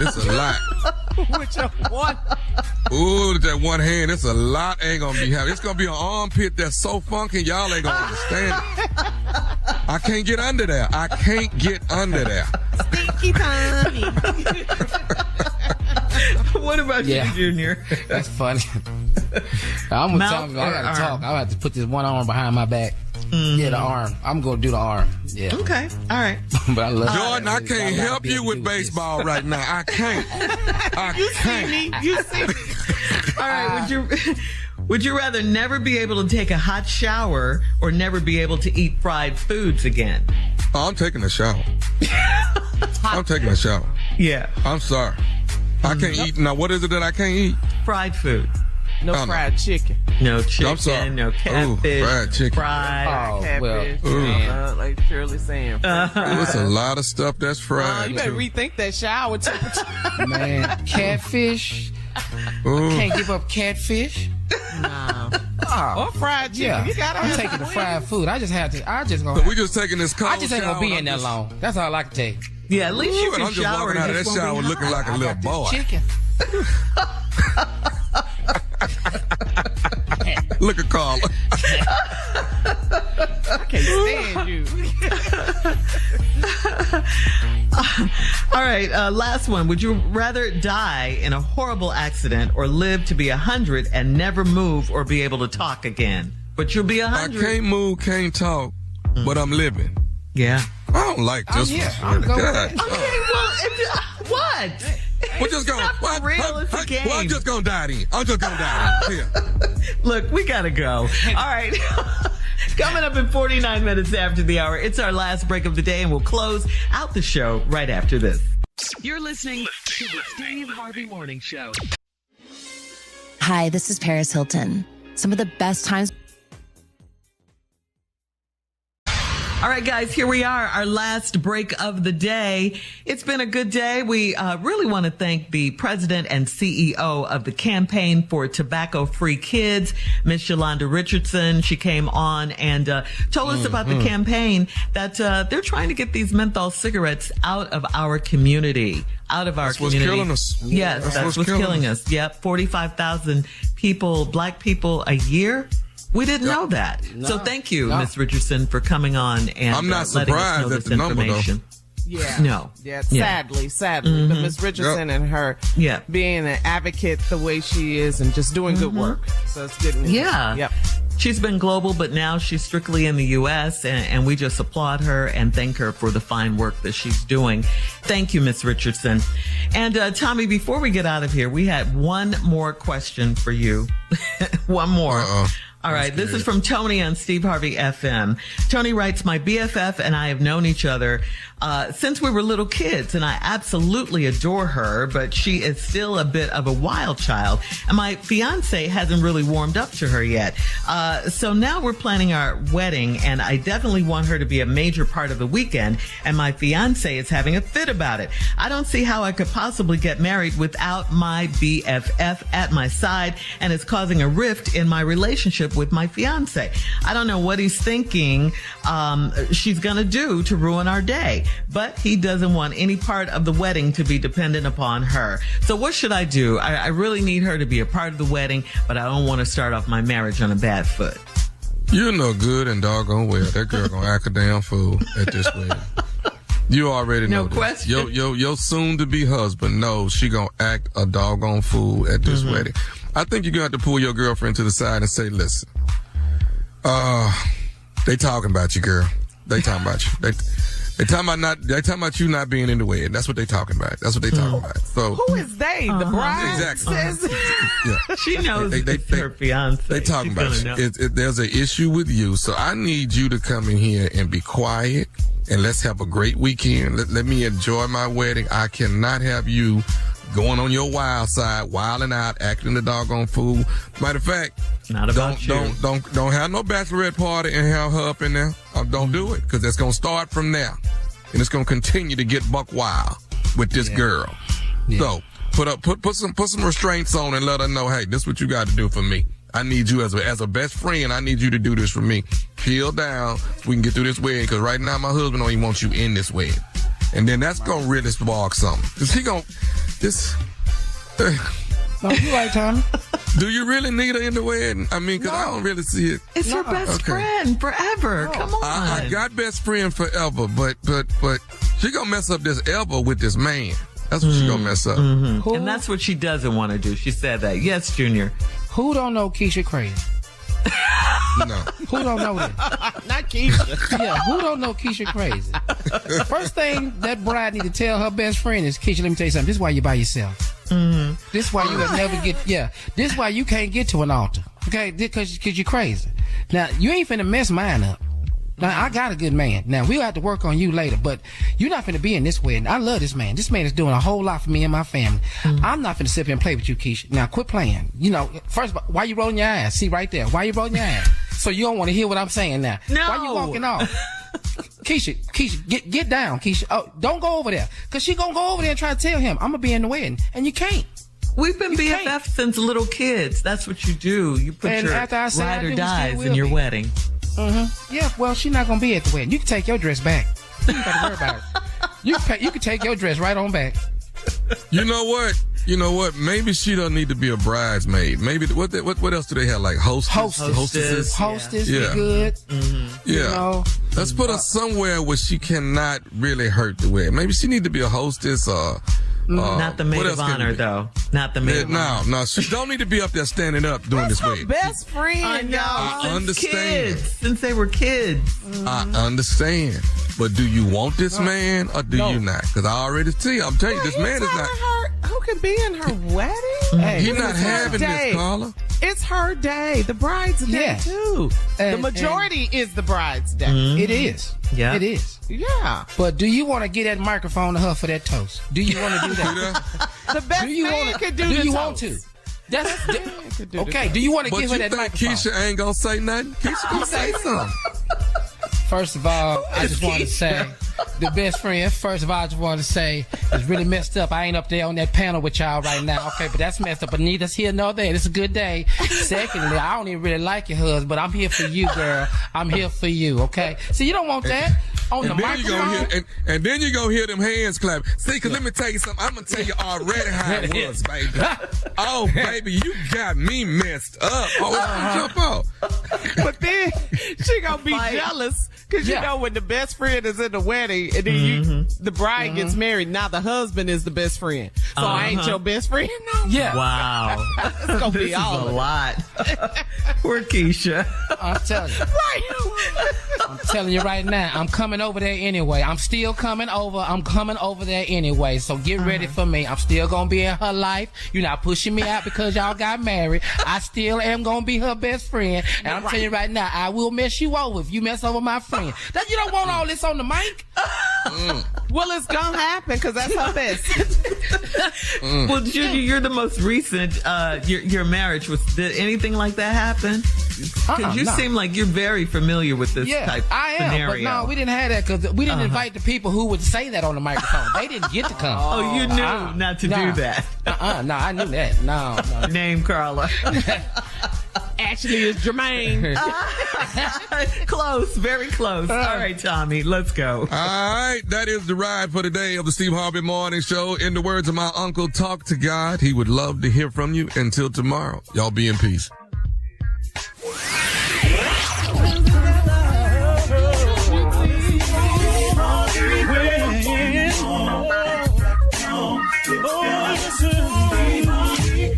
[SPEAKER 3] It's a lot.
[SPEAKER 4] With your one.
[SPEAKER 3] Ooh, that one hand, it's a lot I ain't going to be having. It's going to be an armpit that's so funky, y'all ain't going to understand it. I can't get under there.
[SPEAKER 6] Stinky Tommy. What about you, Junior?
[SPEAKER 4] That's funny. I'm gonna tell you, I gotta talk. I have to put this one arm behind my back. Yeah, the arm. I'm gonna do the arm. Yeah.
[SPEAKER 6] Okay. All right.
[SPEAKER 4] But I love
[SPEAKER 3] Jordan, I can't help you with baseball right now. I can't.
[SPEAKER 6] You see me. All right. Would you rather never be able to take a hot shower or never be able to eat fried foods again?
[SPEAKER 3] Oh, I'm taking a shower.
[SPEAKER 6] Yeah.
[SPEAKER 3] I'm sorry. I can't eat. Now, what is it that I can't eat?
[SPEAKER 6] Fried food.
[SPEAKER 5] No fried chicken.
[SPEAKER 6] No chicken.
[SPEAKER 3] I'm sorry.
[SPEAKER 6] No catfish.
[SPEAKER 3] Ooh, fried chicken.
[SPEAKER 5] Catfish. Like Shirley saying.
[SPEAKER 3] There's a lot of stuff that's fried.
[SPEAKER 5] You better rethink that shower temperature.
[SPEAKER 4] Man, catfish. Can't give up catfish.
[SPEAKER 5] No. Or fried chicken. You gotta
[SPEAKER 4] I'm taking the fried food.
[SPEAKER 3] We just taking this cold
[SPEAKER 4] I just ain't gonna be in there long. That's all I can take.
[SPEAKER 6] Yeah, at least you can
[SPEAKER 3] I'm just
[SPEAKER 6] shower.
[SPEAKER 3] walking out of that shower looking like a little boy.
[SPEAKER 4] Chicken.
[SPEAKER 3] Look at Carla.
[SPEAKER 5] I can't stand you.
[SPEAKER 6] All right, last one. Would you rather die in a horrible accident or live to be 100 and never move or be able to talk again? But you'll be 100.
[SPEAKER 3] I can't move, can't talk, but I'm living.
[SPEAKER 6] Yeah.
[SPEAKER 3] I don't like this one.
[SPEAKER 4] I'm going with it.
[SPEAKER 6] Okay, well, what?
[SPEAKER 3] We're just going.
[SPEAKER 6] It's a game.
[SPEAKER 3] Well, I'm just gonna die then. Here.
[SPEAKER 6] Look, we gotta go. All right. Coming up in 49 minutes after the hour, it's our last break of the day, and we'll close out the show right after this.
[SPEAKER 2] You're listening to the Steve Harvey Morning Show.
[SPEAKER 20] Hi, this is Paris Hilton. Some of the best times.
[SPEAKER 6] All right, guys, here we are, our last break of the day. It's been a good day. We really want to thank the president and CEO of the Campaign for Tobacco-Free Kids, Miss Yolanda Richardson. She came on and told us about the campaign that they're trying to get these menthol cigarettes out of our community.
[SPEAKER 3] That's what's killing us.
[SPEAKER 6] Yes, that's what's killing us. Yep, 45,000 people, black people a year. We didn't know that. No, so thank you, Miss Richardson, for coming on and
[SPEAKER 3] I'm not
[SPEAKER 6] letting us
[SPEAKER 3] surprised
[SPEAKER 6] know
[SPEAKER 3] at
[SPEAKER 6] this
[SPEAKER 3] the number,
[SPEAKER 6] information.
[SPEAKER 5] Yeah.
[SPEAKER 6] No.
[SPEAKER 5] Yeah. Sadly. But Miss Richardson and her being an advocate the way she is and just doing good work. So it's good news.
[SPEAKER 6] Yeah.
[SPEAKER 5] Yep.
[SPEAKER 6] She's been global, but now she's strictly in the U.S., and we just applaud her and thank her for the fine work that she's doing. Thank you, Miss Richardson. And Tommy, before we get out of here, we had one more question for you. One more. All right, this is from Tony on Steve Harvey FM. Tony writes, my BFF and I have known each other since we were little kids, and I absolutely adore her, but she is still a bit of a wild child, and my fiance hasn't really warmed up to her yet. So now we're planning our wedding, and I definitely want her to be a major part of the weekend, and my fiance is having a fit about it. I don't see how I could possibly get married without my BFF at my side, and it's causing a rift in my relationship with my fiance. I don't know what he's thinking she's gonna do to ruin our day, but he doesn't want any part of the wedding to be dependent upon her. So what should I do? I really need her to be a part of the wedding, but I don't want to start off my marriage on a bad foot.
[SPEAKER 3] You know good and doggone well that girl gonna act a damn fool at this wedding. You already know.
[SPEAKER 6] No question.
[SPEAKER 3] Your soon-to-be husband knows she gonna act a doggone fool at this wedding. I think you're gonna have to pull your girlfriend to the side and say, listen, that They talking about you, girl. They talking about you. They talking about you not being in the wedding. That's what they talking about. That's what they talking about. So
[SPEAKER 5] who is they? The bride?
[SPEAKER 3] Exactly. Yeah.
[SPEAKER 6] She knows her fiance.
[SPEAKER 3] They talking about you. There's an issue with you, so I need you to come in here and be quiet, and let's have a great weekend. Let me enjoy my wedding. I cannot have you going on your wild side, wilding out, acting the doggone fool. Matter of fact,
[SPEAKER 6] not about you.
[SPEAKER 3] Don't have no bachelorette party and have her up in there. Don't do it, because it's gonna start from there, and it's gonna continue to get buck wild with this girl. Yeah. So put some restraints on and let her know, hey, this is what you got to do for me. I need you as a best friend. I need you to do this for me. Chill down so we can get through this wedding, because right now my husband don't even want you in this wedding. And then that's going to really spark something. Because he going to...
[SPEAKER 4] No, you right, Tommy.
[SPEAKER 3] Do you really need her in the wedding? I mean, because I don't really see it.
[SPEAKER 6] It's her best friend forever. No. Come on.
[SPEAKER 3] I got best friend forever, but she going to mess up this ever with this man. That's what she going to mess up.
[SPEAKER 6] Mm-hmm. And that's what she doesn't want to do. She said that. Yes, Junior.
[SPEAKER 4] Who don't know Keisha crazy?
[SPEAKER 3] No.
[SPEAKER 4] Who don't know that?
[SPEAKER 5] Not Keisha.
[SPEAKER 4] Yeah, who don't know Keisha crazy? First thing that bride need to tell her best friend is, Keisha, let me tell you something. This is why you by yourself. Mm-hmm. This is why you will never get, this is why you can't get to an altar. Okay? Because you're crazy. Now, you ain't finna mess mine up. Now, I got a good man. Now, we'll have to work on you later, but you're not finna be in this wedding. I love this man. This man is doing a whole lot for me and my family. Mm-hmm. I'm not finna sit here and play with you, Keisha. Now, quit playing. You know, first of all, why you rolling your eyes? See right there. Why you rolling your eyes? So you don't want to hear what I'm saying now.
[SPEAKER 6] No.
[SPEAKER 4] Why you walking off? Keisha, get down, Keisha. Oh, don't go over there. Because she gonna go over there and try to tell him, I'm gonna be in the wedding. And you can't.
[SPEAKER 6] We've been BFF since little kids. That's what you do. You put your ride or dies in your wedding.
[SPEAKER 4] Mm-hmm. Yeah, well, she's not gonna be at the wedding. You can take your dress back. You ain't gotta worry about it. You can take your dress right on back.
[SPEAKER 3] You know what? Maybe she don't need to be a bridesmaid. Maybe what else do they have? Like hostesses.
[SPEAKER 4] Hostess, yeah. Good.
[SPEAKER 3] Mm-hmm. Yeah.
[SPEAKER 4] You know,
[SPEAKER 3] let's put her somewhere where she cannot really hurt the wedding. Maybe she need to be a hostess or.
[SPEAKER 6] Not the maid of honor, though. Not the maid of honor.
[SPEAKER 3] No, she don't need to be up there standing up doing this wedding.
[SPEAKER 5] Best friend, y'all.
[SPEAKER 3] I understand.
[SPEAKER 6] Since they were kids.
[SPEAKER 3] I understand. But do you want this man or do you not? Because I already see. I'm telling you, this man is not.
[SPEAKER 5] Who can be in her wedding?
[SPEAKER 3] Hey, he's not having this, Carla.
[SPEAKER 5] It's her day. The bride's day, too. The majority is the bride's day.
[SPEAKER 4] Mm-hmm. It is.
[SPEAKER 6] Yeah.
[SPEAKER 4] It is.
[SPEAKER 5] Yeah.
[SPEAKER 4] But do you want to get that microphone to her for that toast? Do you want to do that?
[SPEAKER 5] The best man could do the toast.
[SPEAKER 4] Do you want to? That's okay. Do you want to give her that microphone?
[SPEAKER 3] Keisha ain't gonna say nothing. Keisha gonna say something.
[SPEAKER 4] First of all, I just want to say, the best friend, first of all, I just want to say, it's really messed up. I ain't up there on that panel with y'all right now, okay? But that's messed up. But neither's here nor there. It's a good day. Secondly, I don't even really like your husband, but I'm here for you, girl. I'm here for you, okay? So you don't want that on the microphone?
[SPEAKER 3] And then you're going to hear them hands clap. See, because let me tell you something. I'm going to tell you already how it was, baby. Oh, baby, you got me messed up. Oh, jump off.
[SPEAKER 5] But then she going to be jealous. Because you know when the best friend is in the wedding and then the bride gets married, now the husband is the best friend. So I ain't your best friend now?
[SPEAKER 4] Yeah.
[SPEAKER 6] Wow.
[SPEAKER 5] It's going to be all
[SPEAKER 6] a lot. Poor Keisha.
[SPEAKER 4] I'm telling you.
[SPEAKER 5] Right.
[SPEAKER 4] I'm telling you right now, I'm coming over there anyway. I'm still coming over. I'm coming over there anyway. So get ready for me. I'm still going to be in her life. You're not pushing me out because y'all got married. I still am going to be her best friend. And I'm telling you right now, I will mess you over if you mess over my friend. That you don't want all this on the mic.
[SPEAKER 5] Well, it's gonna happen because that's her best.
[SPEAKER 6] Well, Junior, you're the most recent. Your marriage did anything like that happen? Because you seem like you're very familiar with this type scenario.
[SPEAKER 4] But no, we didn't have that because we didn't invite the people who would say that on the microphone. They didn't get to come.
[SPEAKER 6] Oh, you knew not to do that.
[SPEAKER 4] No, I knew that. No.
[SPEAKER 6] Name Carla.
[SPEAKER 5] Actually, it's Jermaine.
[SPEAKER 6] Close, very close. All right, Tommy, let's go.
[SPEAKER 3] All right, that is the ride for the day of the Steve Harvey Morning Show. In the words of my uncle, talk to God. He would love to hear from you. Until tomorrow, y'all be in peace.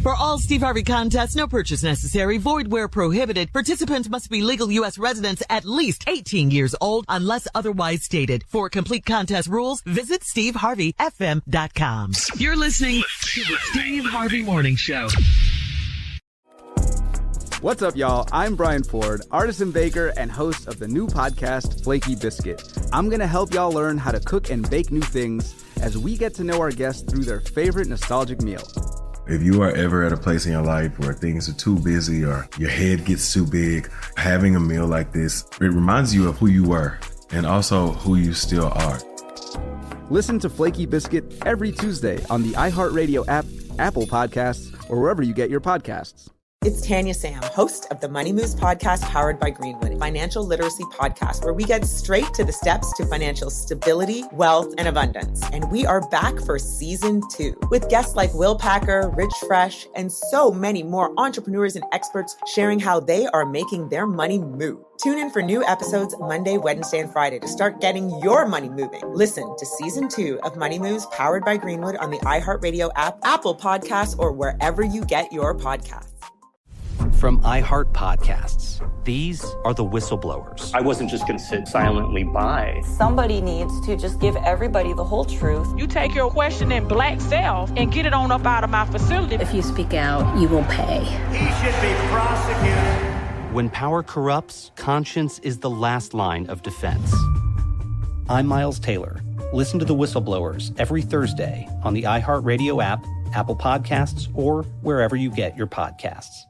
[SPEAKER 15] For all All Steve Harvey contests, no purchase necessary, void where prohibited. Participants must be legal U.S. residents at least 18 years old unless otherwise stated. For complete contest rules, visit SteveHarveyFM.com.
[SPEAKER 2] You're listening to the Steve Harvey Morning Show.
[SPEAKER 1] What's up, y'all? I'm Brian Ford, artisan baker and host of the new podcast, Flaky Biscuit. I'm going to help y'all learn how to cook and bake new things as we get to know our guests through their favorite nostalgic meal.
[SPEAKER 22] If you are ever at a place in your life where things are too busy or your head gets too big, having a meal like this, it reminds you of who you were and also who you still are.
[SPEAKER 1] Listen to Flaky Biscuit every Tuesday on the iHeartRadio app, Apple Podcasts, or wherever you get your podcasts.
[SPEAKER 23] It's Tanya Sam, host of the Money Moves podcast powered by Greenwood, financial literacy podcast where we get straight to the steps to financial stability, wealth, and abundance. And we are back for season 2 with guests like Will Packer, Rich Fresh, and so many more entrepreneurs and experts sharing how they are making their money move. Tune in for new episodes Monday, Wednesday, and Friday to start getting your money moving. Listen to season 2 of Money Moves powered by Greenwood on the iHeartRadio app, Apple Podcasts, or wherever you get your podcasts.
[SPEAKER 24] From iHeart Podcasts, these are the whistleblowers.
[SPEAKER 25] I wasn't just going to sit silently by.
[SPEAKER 26] Somebody needs to just give everybody the whole truth.
[SPEAKER 27] You take your questioning black self and get it on up out of my facility.
[SPEAKER 28] If you speak out, you will pay.
[SPEAKER 29] He should be prosecuted.
[SPEAKER 24] When power corrupts, conscience is the last line of defense. I'm Miles Taylor. Listen to the whistleblowers every Thursday on the iHeartRadio app, Apple Podcasts, or wherever you get your podcasts.